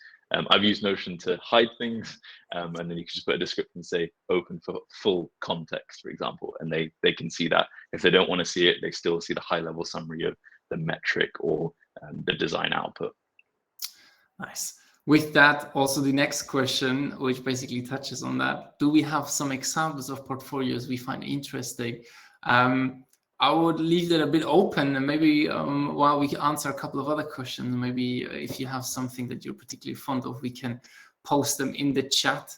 I've used Notion to hide things, and then you can just put a description and say open for full context, for example, and they can see that. If they don't want to see it, they still see the high level summary of the metric or the design output. Nice. With that, also the next question, which basically touches on that, do we have some examples of portfolios we find interesting? I would leave that a bit open, and maybe while we answer a couple of other questions, maybe if you have something that you're particularly fond of, we can post them in the chat.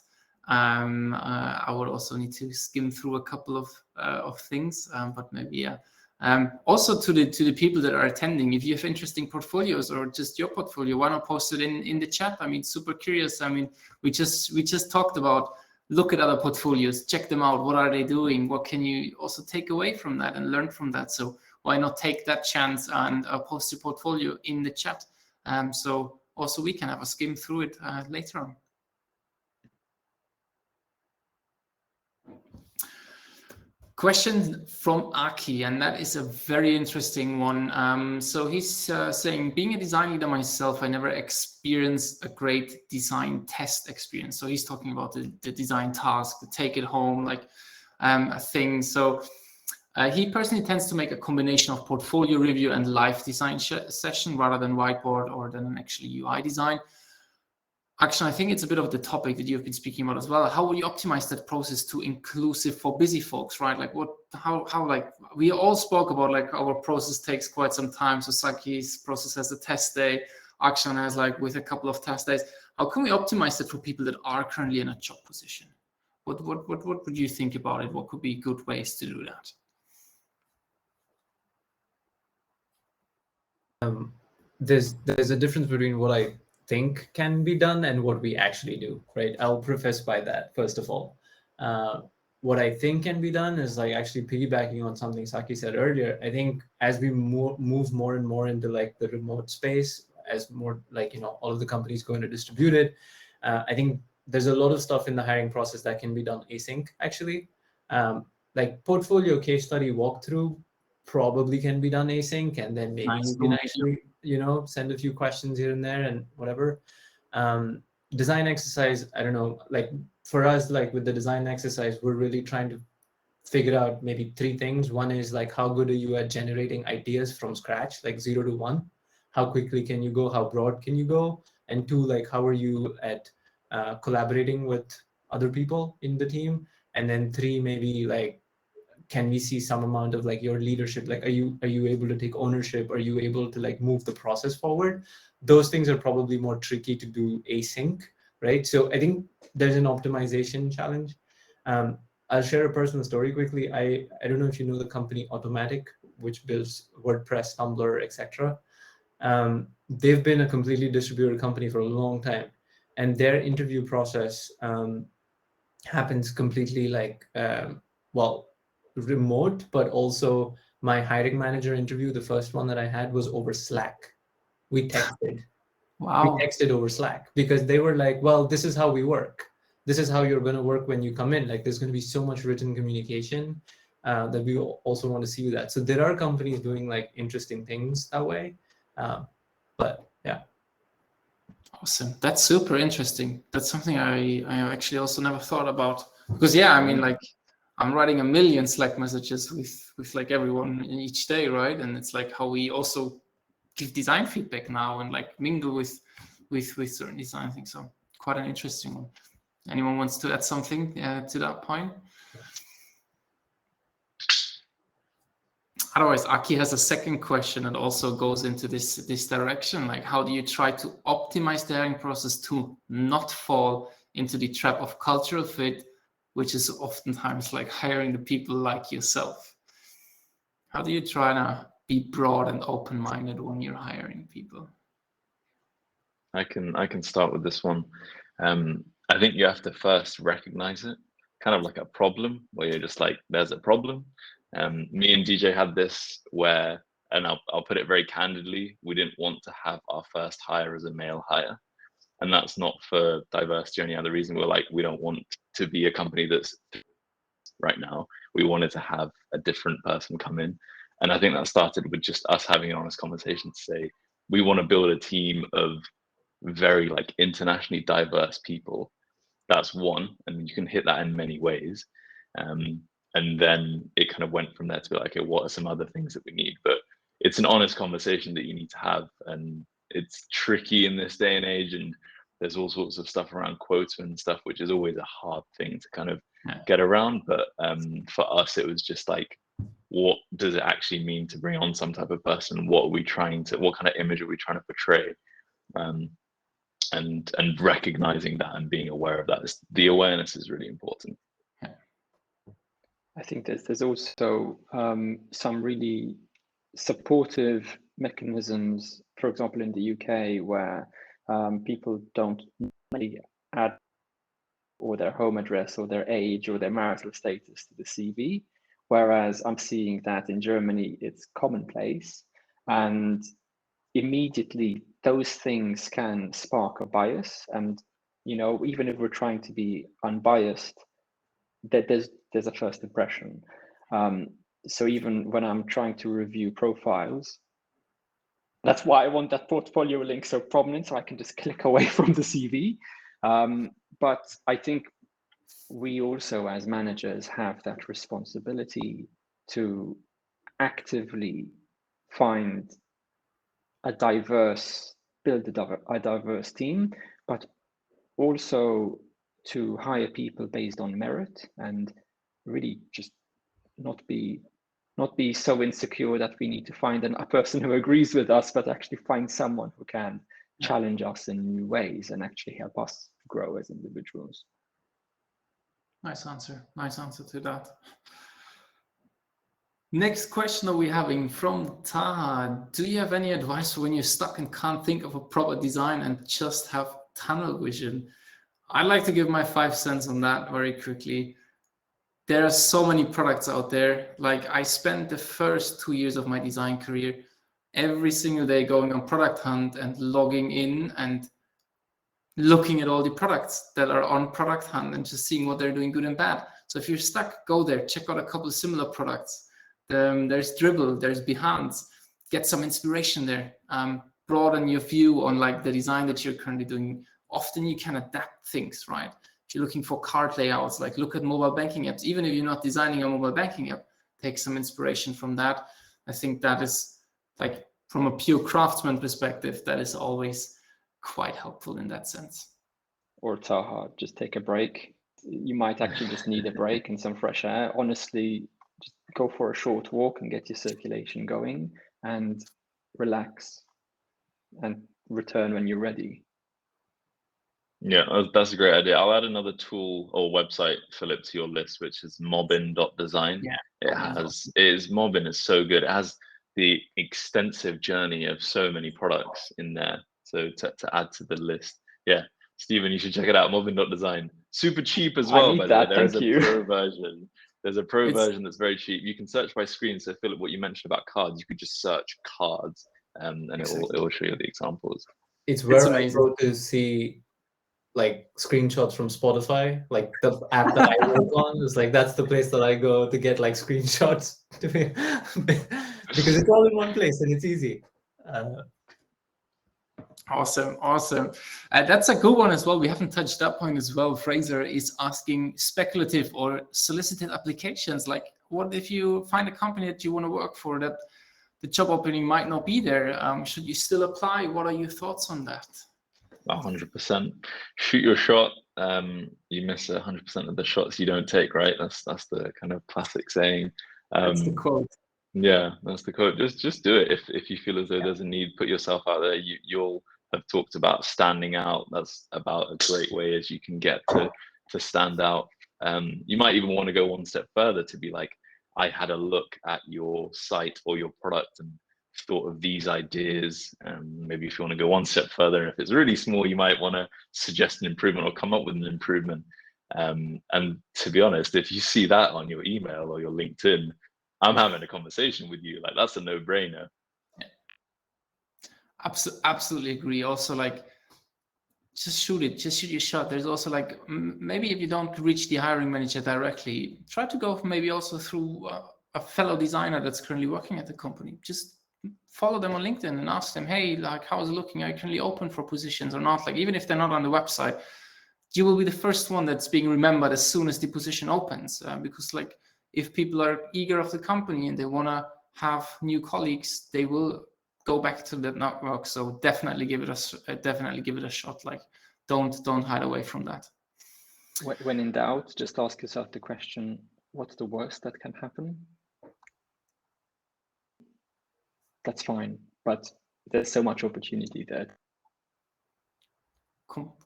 I would also need to skim through a couple of things, but maybe, yeah. Also to the people that are attending, if you have interesting portfolios or just your portfolio, why not post it in the chat? I mean, super curious. I mean, we just talked about look at other portfolios, check them out. What are they doing? What can you also take away from that and learn from that? So why not take that chance and post your portfolio in the chat? So also we can have a skim through it later on. Question from Aki, and that is a very interesting one. So he's saying, being a design leader myself, I never experienced a great design test experience. So he's talking about the design task, the take it home, like a thing. So he personally tends to make a combination of portfolio review and live design session rather than whiteboard or than an actually UI design. Actually, I think it's a bit of the topic that you've been speaking about as well. How will you optimize that process to inclusive for busy folks, right? Like how like we all spoke about, like our process takes quite some time. So Sakky's process has a test day. Akshan has like with a couple of test days. How can we optimize that for people that are currently in a job position? What would you think about it? What could be good ways to do that? There's a difference between what I think can be done and what we actually do, right? I'll preface by that, first of all. What I think can be done is like actually piggybacking on something Sakky said earlier. I think as we move more and more into like the remote space, as more like, you know, all of the companies going to distribute it, I think there's a lot of stuff in the hiring process that can be done async, actually. Like portfolio case study walkthrough probably can be done async, and then maybe you can actually, you know, send a few questions here and there and whatever. Design exercise, I don't know, like for us, like with the design exercise, we're really trying to figure out maybe 3 things. One is like, how good are you at generating ideas from scratch, like 0 to 1? How quickly can you go? How broad can you go? And 2, like, how are you at collaborating with other people in the team? And then 3, maybe like, can we see some amount of like your leadership? Like, are you able to take ownership? Are you able to like move the process forward? Those things are probably more tricky to do async, right? So I think there's an optimization challenge. I'll share a personal story quickly. I don't know if you know the company Automatic, which builds WordPress, Tumblr, etc. They've been a completely distributed company for a long time, and their interview process happens completely like, well, remote, but also my hiring manager interview, the first one that I had, was over Slack, we texted. Wow. We texted over Slack because they were like, well, this is how we work. This is how you're going to work when you come in. Like, there's going to be so much written communication that we also want to see that. So there are companies doing like interesting things that way. But yeah. Awesome. That's super interesting. That's something I actually also never thought about. Because yeah, I mean, like, I'm writing a million Slack messages with like everyone each day, right? And it's like how we also give design feedback now and like mingle with certain design things. So quite an interesting one. Anyone wants to add something to that point? Otherwise, Aki has a second question that also goes into this direction. Like, how do you try to optimize the hiring process to not fall into the trap of cultural fit, which is oftentimes like hiring the people like yourself? How do you try to be broad and open-minded when you're hiring people? I can start with this one. I think you have to first recognize it, kind of like a problem where you're just like, there's a problem. Me and DJ had this where, and I'll put it very candidly, we didn't want to have our first hire as a male hire. And that's not for diversity or any other reason. We're like, we don't want to be a company that's right now. We wanted to have a different person come in. And I think that started with just us having an honest conversation to say, we want to build a team of very like internationally diverse people. That's one, and you can hit that in many ways. And then it kind of went from there to be like, okay, what are some other things that we need? But it's an honest conversation that you need to have, and it's tricky in this day and age. And there's all sorts of stuff around quota and stuff, which is always a hard thing to kind of get around. But for us, it was just like, what does it actually mean to bring on some type of person? What kind of image are we trying to portray? And recognizing that and being aware of that, the awareness is really important. I think there's also some really supportive mechanisms, for example, in the UK, where people don't really add or their home address or their age or their marital status to the CV, whereas I'm seeing that in Germany it's commonplace, and immediately those things can spark a bias. And even if we're trying to be unbiased, that there's a first impression. So even when I'm trying to review profiles, that's why I want that portfolio link so prominent, so I can just click away from the CV. But I think we also, as managers, have that responsibility to actively find build a diverse team, but also to hire people based on merit, and really just not be so insecure that we need to find a person who agrees with us, but actually find someone who can challenge us in new ways and actually help us grow as individuals. Nice answer to that. Next question that we're having from Taha: do you have any advice for when you're stuck and can't think of a proper design and just have tunnel vision? I'd like to give my 5 cents on that very quickly. There are so many products out there. Like, I spent the first 2 years of my design career every single day going on Product Hunt and logging in and looking at all the products that are on Product Hunt and just seeing what they're doing good and bad. So if you're stuck, go there, check out a couple of similar products. There's Dribble, there's Behance. Get some inspiration there. Broaden your view on like the design that you're currently doing. Often you can adapt things, right? If you're looking for card layouts, like look at mobile banking apps. Even if you're not designing a mobile banking app, take some inspiration from that. I think that is, like, from a pure craftsman perspective, that is always quite helpful in that sense. Or Taha, just take a break. You might actually just need a break and some fresh air. Honestly, just go for a short walk and get your circulation going and relax and return when you're ready. Yeah, that's a great idea. I'll add another tool or website, Philipp, to your list, which is mobbin.design. Yeah, Mobbin is so good. It has the extensive journey of so many products in there. So to add to the list. Yeah, Stephen, you should check it out, mobbin.design. Super cheap as well, by the way. There is a pro version. There's a pro version that's very cheap. You can search by screen. So Philipp, what you mentioned about cards, you could just search cards and Exactly. it will show you the examples. It's where I amazing. go to see like screenshots from Spotify, like the app that I work on is like, that's the place that I go to get like screenshots to be, because it's all in one place and it's easy. Awesome. That's a good one as well. We haven't touched that point as well. Fraser is asking speculative or solicited applications. Like, what if you find a company that you want to work for that the job opening might not be there? Should you still apply? What are your thoughts on that? 100%. Shoot your shot. You miss 100% of the shots you don't take, right? That's the kind of classic saying. That's the quote. Yeah, that's the quote. Just do it. If you feel as though there's a need, put yourself out there. You'll have talked about standing out. That's about a great way as you can get to stand out. You might even want to go one step further to be like, I had a look at your site or your product and thought of these ideas. Maybe if you want to go one step further, if it's really small, you might want to suggest an improvement or come up with an improvement. And to be honest, if you see that on your email or your LinkedIn, I'm having a conversation with you. Like, that's a no-brainer. Absolutely agree. Also, like, just shoot your shot. There's also like, maybe if you don't reach the hiring manager directly, try to go maybe also through a fellow designer that's currently working at the company. Just follow them on LinkedIn and ask them, hey, like, how's it looking? Are you currently open for positions or not? Like, even if they're not on the website, you will be the first one that's being remembered as soon as the position opens. Because like, if people are eager of the company and they want to have new colleagues, they will go back to that network. So definitely give it a shot. Like, don't hide away from that. When in doubt, just ask yourself the question, what's the worst that can happen? That's fine, but there's so much opportunity there.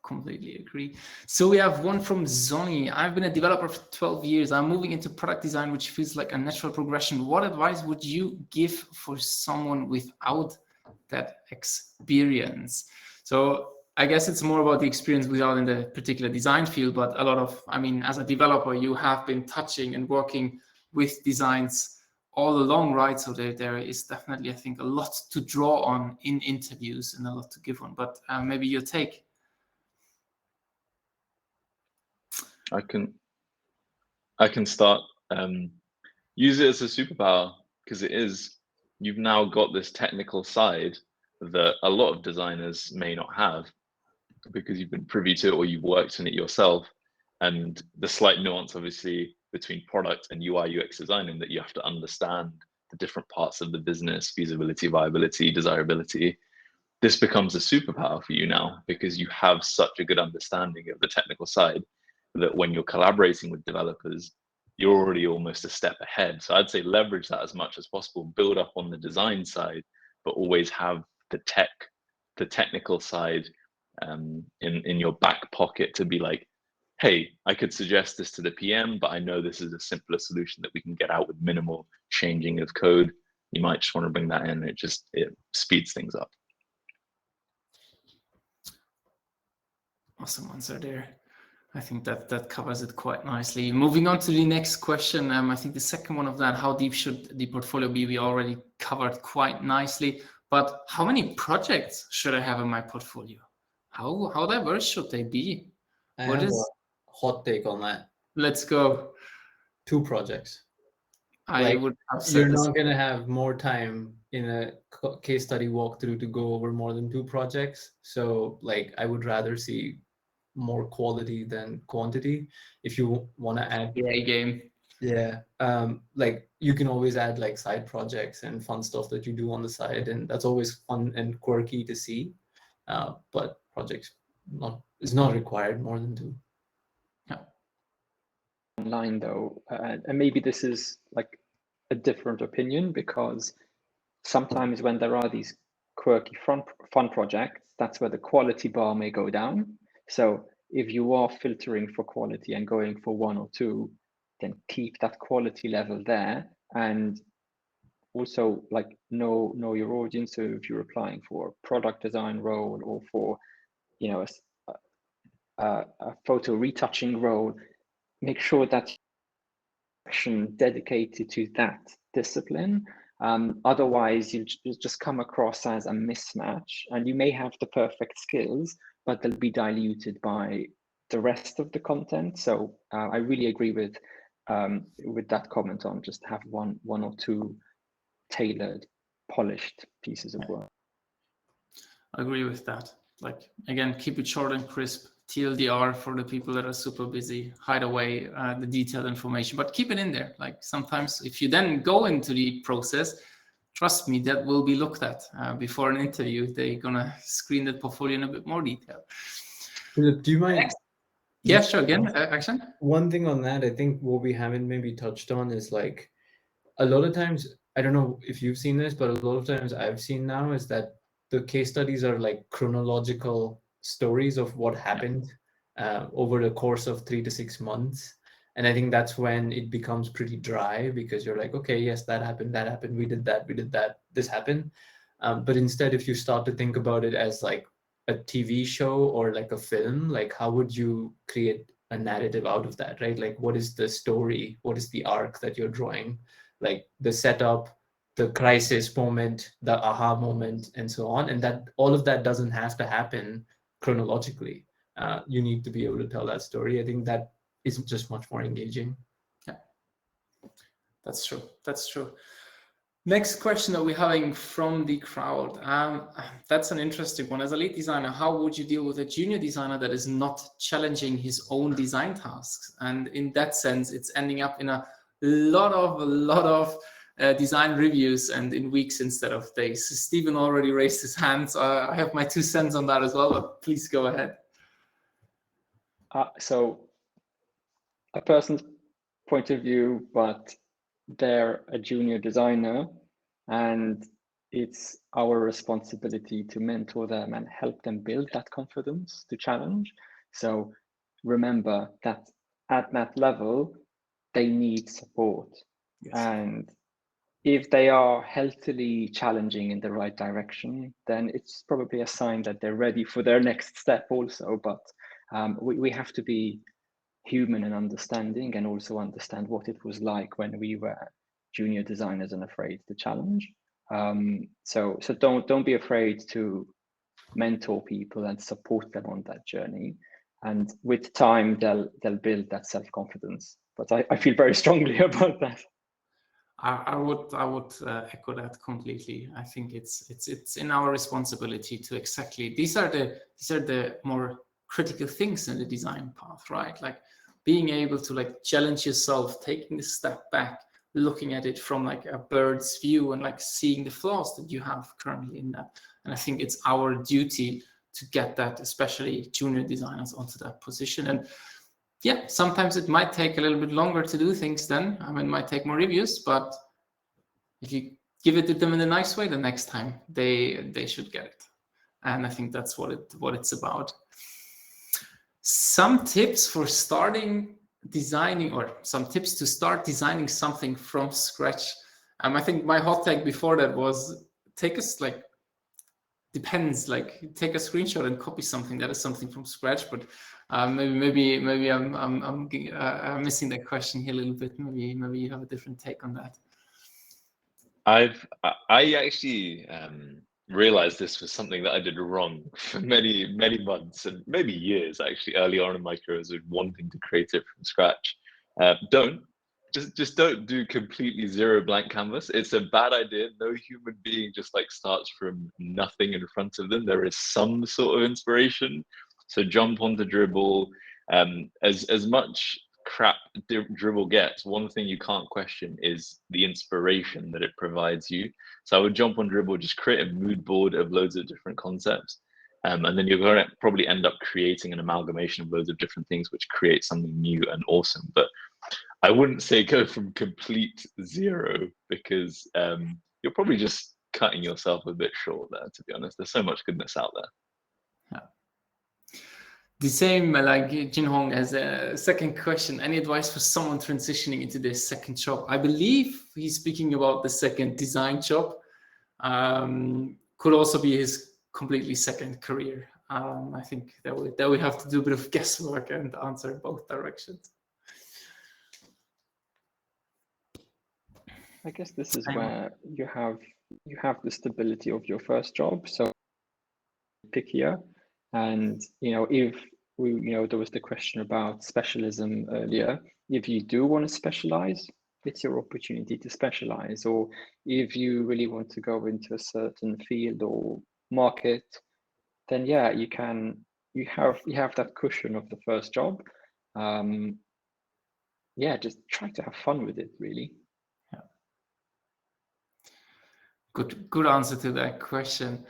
Completely agree. So we have one from Zonny. I've been a developer for 12 years. I'm moving into product design, which feels like a natural progression. What advice would you give for someone without that experience? So I guess it's more about the experience without in the particular design field, but a lot of, I mean, as a developer, you have been touching and working with designs all along, right? So there is definitely, I think, a lot to draw on in interviews and a lot to give on, but maybe your take. I can start. Use it as a superpower, because you've now got this technical side that a lot of designers may not have, because you've been privy to it or you've worked in it yourself. And the slight nuance, obviously, between product and UI UX designing, that you have to understand the different parts of the business, feasibility, viability, desirability. This becomes a superpower for you now, because you have such a good understanding of the technical side that when you're collaborating with developers, you're already almost a step ahead. So I'd say leverage that as much as possible, build up on the design side, but always have the technical side in your back pocket to be like, hey, I could suggest this to the PM, but I know this is a simpler solution that we can get out with minimal changing of code. You might just want to bring that in. It speeds things up. Awesome answer there. I think that covers it quite nicely. Moving on to the next question. I think the second one of that, how deep should the portfolio be? We already covered quite nicely, but how many projects should I have in my portfolio? How diverse should they be? I have a hot take on that. Let's go. 2 projects. You're not going to have more time in a case study walkthrough to go over more than 2 projects. So like, I would rather see more quality than quantity. If you want to add game. Yeah. Like, you can always add like side projects and fun stuff that you do on the side, and that's always fun and quirky to see. But projects is not required more than 2. Yeah. Online though, and maybe this is like a different opinion, because sometimes when there are these quirky fun projects, that's where the quality bar may go down. So if you are filtering for quality and going for 1 or 2, then keep that quality level there, and also like know your audience. So if you're applying for a product design role or for, you know, a photo retouching role, make sure that dedicated to that discipline Otherwise, you'll just come across as a mismatch, and you may have the perfect skills, but they'll be diluted by the rest of the content. So I really agree with that comment on just have one or two tailored, polished pieces of work. I agree with that. Like, again, keep it short and crisp. TLDR for the people that are super busy, hide away the detailed information, but keep it in there. Like, sometimes if you then go into the process, trust me, that will be looked at before an interview. They're gonna screen the portfolio in a bit more detail. Philipp, do you mind? Yeah, sure. Again, action. One thing on that, I think what we haven't maybe touched on is like a lot of times, I don't know if you've seen this, but a lot of times I've seen now is that the case studies are like chronological stories of what happened over the course of 3 to 6 months. And I think that's when it becomes pretty dry, because you're like, okay, yes, that happened, we did that, this happened. But instead, if you start to think about it as like a TV show or like a film, like how would you create a narrative out of that, right? Like, what is the story? What is the arc that you're drawing? Like the setup, the crisis moment, the aha moment, and so on. And that all of that doesn't have to happen chronologically. You need to be able to tell that story. I think that is just much more engaging. Yeah, that's true. That's true. Next question that we're having from the crowd. That's an interesting one. As a lead designer, how would you deal with a junior designer that is not challenging his own design tasks? And in that sense, it's ending up in a lot of design reviews and in weeks instead of days. Stephen already raised his hand, so I have my 2 cents on that as well, but please go ahead. So a person's point of view, but they're a junior designer, and it's our responsibility to mentor them and help them build that confidence to challenge. So remember that at that level, they need support. Yes. And if they are healthily challenging in the right direction, then it's probably a sign that they're ready for their next step also. But we have to be human and understanding, and also understand what it was like when we were junior designers and afraid to challenge. So don't be afraid to mentor people and support them on that journey. And with time, they'll build that self-confidence. But I feel very strongly about that. I would echo that completely. I think it's in our responsibility to exactly, these are the more critical things in the design path, right? Like being able to like challenge yourself, taking a step back, looking at it from like a bird's view and like seeing the flaws that you have currently in that. And I think it's our duty to get that, especially junior designers, onto that position. And yeah, sometimes it might take a little bit longer to do things then. I mean, it might take more reviews, but if you give it to them in a nice way the next time, they should get it. And I think that's what it's about. Some tips for starting designing, or some tips to start designing something from scratch. I think my hot take before that was take a screenshot and copy something that is something from scratch. But maybe I'm missing that question here a little bit. Maybe you have a different take on that. I actually realized this was something that I did wrong for many months and maybe years actually early on in my career, as wanting to create it from scratch. Just don't do completely zero blank canvas. It's a bad idea. No human being just like starts from nothing in front of them. There is some sort of inspiration. So jump onto Dribbble. As much crap Dribbble gets, one thing you can't question is the inspiration that it provides you. So I would jump on Dribbble, just create a mood board of loads of different concepts. And then you're going to probably end up creating an amalgamation of loads of different things, which creates something new and awesome. But I wouldn't say go from complete zero, because you're probably just cutting yourself a bit short there, to be honest. There's so much goodness out there. Yeah. The same, like Jinhong, as a second question, any advice for someone transitioning into their second job? I believe he's speaking about the second design job. Could also be his completely second career. I think that we have to do a bit of guesswork and answer in both directions. I guess this is where you have the stability of your first job, so pickier. And if there was the question about specialism earlier. If you do want to specialize, it's your opportunity to specialize. Or if you really want to go into a certain field or market, then yeah, you can. You have that cushion of the first job. Yeah, just try to have fun with it, really. Yeah. Good answer to that question.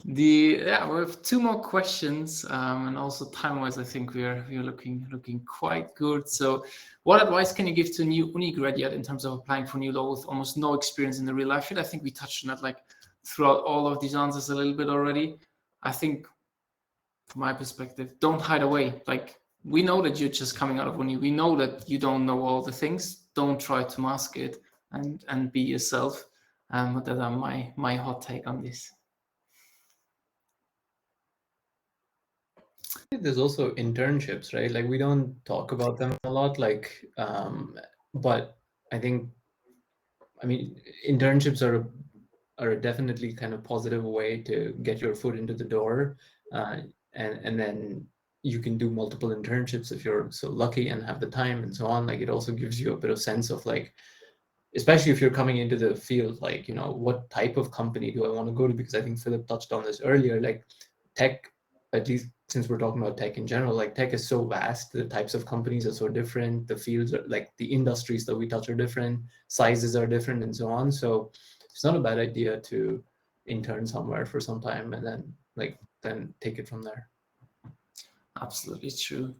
We have 2 more questions, and also time-wise, I think we're looking quite good. So, what advice can you give to a new uni graduate in terms of applying for new law with almost no experience in the real life field? I think we touched on that like throughout all of these answers a little bit already. I think, from my perspective, don't hide away. Like, we know that you're just coming out of uni. We know that you don't know all the things. Don't try to mask it and be yourself. That are my hot take on this. There's also internships, right? Like we don't talk about them a lot, like, but I mean, internships are definitely kind of positive way to get your foot into the door, and then you can do multiple internships if you're so lucky and have the time and so on. Like it also gives you a bit of sense of like, especially if you're coming into the field, like, what type of company do I want to go to? Because I think Philipp touched on this earlier, like tech, at least since we're talking about tech in general, like tech is so vast, the types of companies are so different, the fields are like, the industries that we touch are different, sizes are different and so on. So it's not a bad idea to intern somewhere for some time and then take it from there. Absolutely true.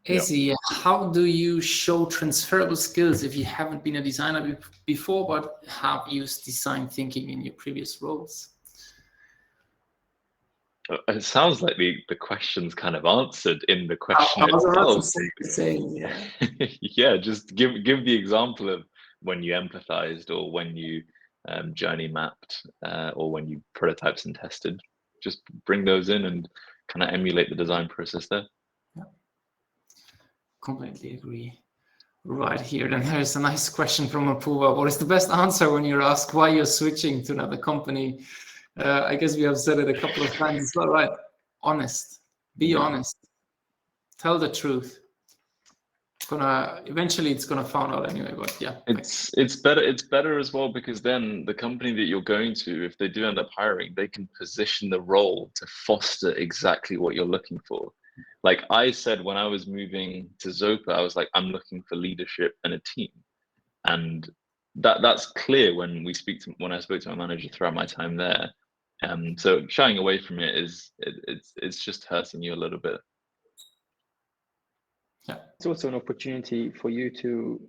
Izzy, how do you show transferable skills if you haven't been a designer before but have used design thinking in your previous roles? It sounds like the question's kind of answered in the question itself. Yeah, just give the example of when you empathized or when you journey mapped or when you prototypes and tested. Just bring those in and kind of emulate the design process there. Yeah. Completely agree. Right here, then there's a nice question from Apuva. What is the best answer when you're asked why you're switching to another company? I guess we have said it a couple of times. It's all right. Honest. Be honest. Tell the truth. Eventually it's gonna find out anyway, but yeah. It's better as well, because then the company that you're going to, if they do end up hiring, they can position the role to foster exactly what you're looking for. Like I said, when I was moving to Zopa, I was like, I'm looking for leadership and a team. And that's clear when I spoke to my manager throughout my time there. So shying away from it it's just hurting you a little bit. Yeah, it's also an opportunity for you to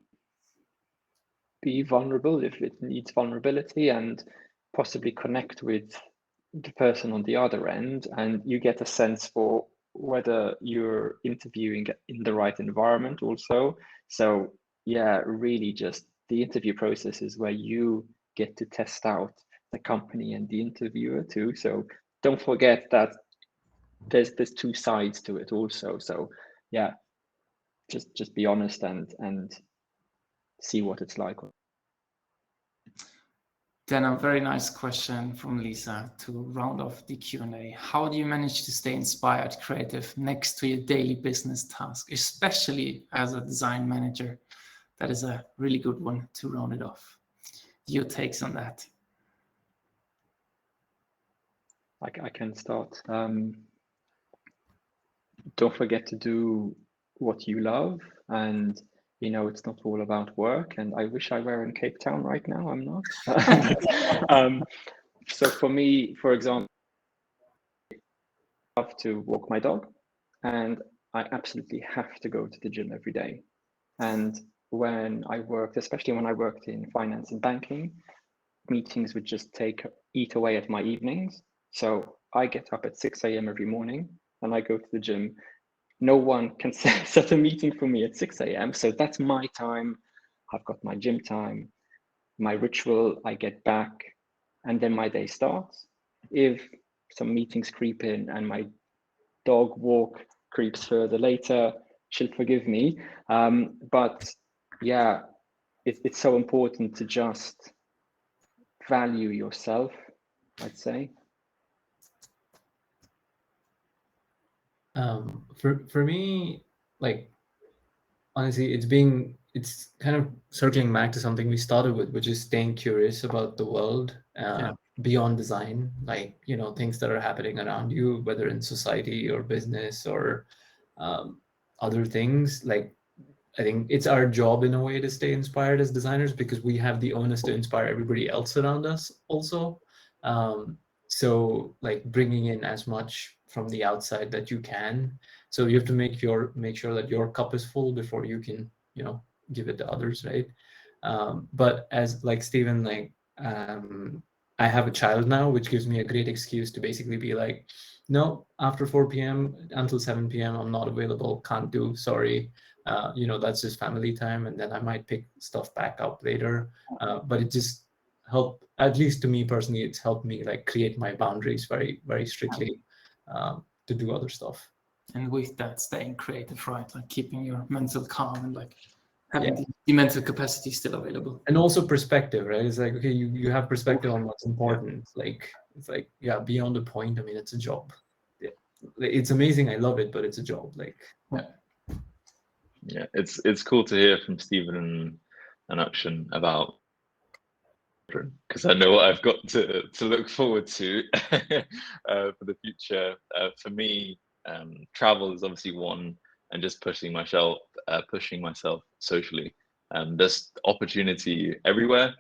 be vulnerable if it needs vulnerability, and possibly connect with the person on the other end, and you get a sense for whether you're interviewing in the right environment also. So yeah, really just the interview process is where you get to test out the company and the interviewer too. So don't forget that there's 2 sides to it also. So yeah, just be honest and see what it's like. Then a very nice question from Lisa to round off the Q&A. How do you manage to stay inspired, creative next to your daily business task, especially as a design manager? That is a really good one to round it off. Your takes on that? I can start. Don't forget to do what you love, and it's not all about work. And I wish I were in Cape Town right now. I'm not. So for me, for example, I love to walk my dog, and I absolutely have to go to the gym every day. And when I worked, especially when I worked in finance and banking, meetings would just eat away at my evenings. So I get up at 6 a.m. every morning and I go to the gym. No one can set a meeting for me at 6 a.m. So that's my time. I've got my gym time, my ritual, I get back, and then my day starts. If some meetings creep in and my dog walk creeps further later, she'll forgive me. But yeah, it's so important to just value yourself, I'd say. For me, like, honestly, it's kind of circling back to something we started with, which is staying curious about the world beyond design, like, you know, things that are happening around you, whether in society or business or other things. Like, I think it's our job in a way to stay inspired as designers, because we have the onus to inspire everybody else around us also. So like bringing in as much from the outside that you can. So you have to make sure that your cup is full before you can, you know, give it to others, right? But as like Stephen, like I have a child now, which gives me a great excuse to basically be like, no, after 4 p.m. until 7 p.m. I'm not available, can't do, sorry. You know, that's just family time, and then I might pick stuff back up later. But it just helped, at least to me personally, it's helped me like create my boundaries very, very strictly to do other stuff. And with that, staying creative, right? Like keeping your mental calm and like having the mental capacity still available. And also perspective, right? It's like, okay, you have perspective on what's important. Like, it's like, yeah, beyond the point. I mean, it's a job. It's amazing. I love it, but it's a job. Like, yeah, it's cool to hear from Stephen and Akshan about, because I know what I've got to look forward to for the future. For me, travel is obviously one, and just pushing myself socially. There's opportunity everywhere,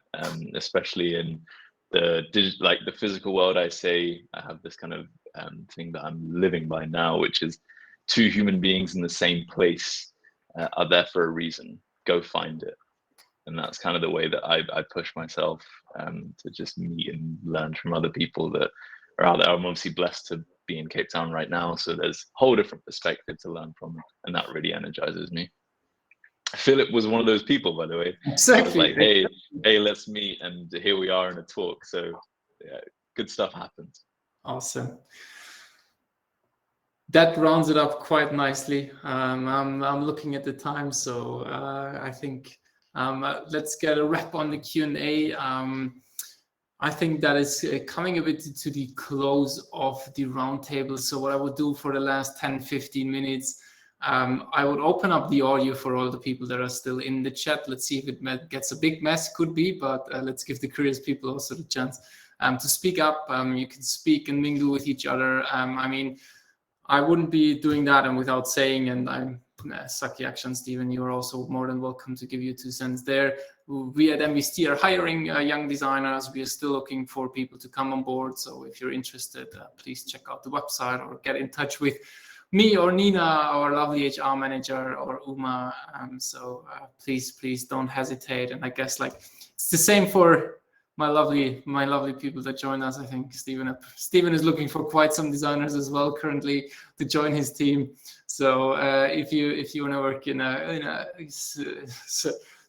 especially in the physical world. I say I have this kind of thing that I'm living by now, which is two human beings in the same place are there for a reason. Go find it. And that's kind of the way that I push myself to just meet and learn from other people that are out there. I'm obviously blessed to be in Cape Town right now, so there's a whole different perspective to learn from, and that really energizes me. Philipp was one of those people, by the way. Exactly. I was like, hey, let's meet, and here we are in a talk. So yeah, good stuff happened. Awesome. That rounds it up quite nicely. I'm looking at the time, so I think let's get a wrap on the Q&A. I think that is coming a bit to the close of the roundtable. So what I would do for the last 10-15 minutes, I would open up the audio for all the people that are still in the chat. Let's see if it gets a big mess, could be, but let's give the curious people also the chance to speak up. You can speak and mingle with each other. I mean, I wouldn't be doing that and without saying, and I'm Sakky, Akshan, Stephen, you're also more than welcome to give your 2 cents there. We at MVST are hiring young designers. We are still looking for people to come on board. So if you're interested, please check out the website or get in touch with me or Nina, our lovely HR manager, or Uma. So please don't hesitate. And I guess like it's the same for my lovely people that join us. I think Stephen is looking for quite some designers as well currently to join his team. So if you want to work in a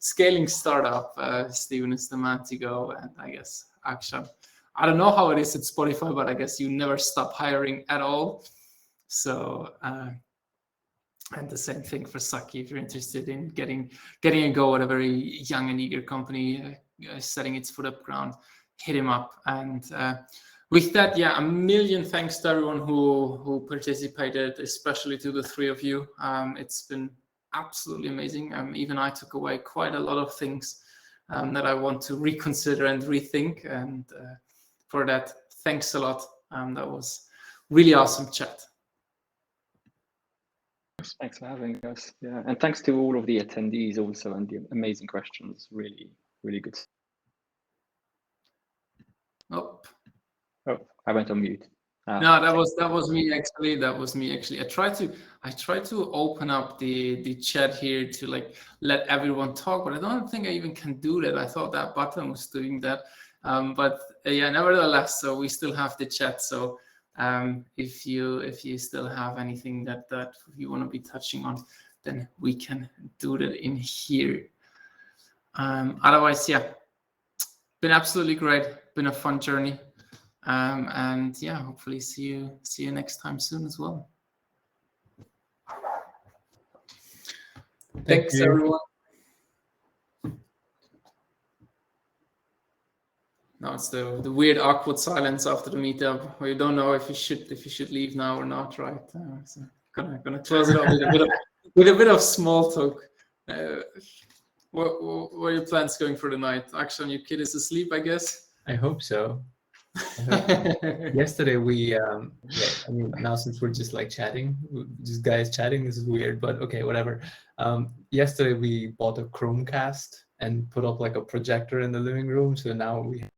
scaling startup, Stephen is the man to go. And I guess Akshan, I don't know how it is at Spotify, but I guess you never stop hiring at all. So and the same thing for Sakky, if you're interested in getting a go at a very young and eager company setting its foot up ground, hit him up. And with that, a million thanks to everyone who participated, especially to the 3 of you. It's been absolutely amazing. Even I took away quite a lot of things that I want to reconsider and rethink. And for that, thanks a lot. That was really awesome chat. Thanks for having us. Yeah, and thanks to all of the attendees also, and the amazing questions. Really, really good. Oh, I went on mute. No, that was me actually. That was me actually. I tried to open up the chat here to like let everyone talk, but I don't think I even can do that. I thought that button was doing that. But nevertheless, so we still have the chat. So if you still have anything that you want to be touching on, then we can do that in here. Otherwise, been absolutely great. Been a fun journey. And hopefully see you next time soon as well. Thanks everyone. Now it's the weird awkward silence after the meetup where you don't know if you should leave now or not, right? So gonna close it off with a bit of small talk. What are your plans going for the night? Actually, your kid is asleep, I guess. I hope so. Yesterday we I mean, now since we're just like chatting, just guys chatting, this is weird, but okay, whatever. Yesterday we bought a Chromecast and put up like a projector in the living room, so now we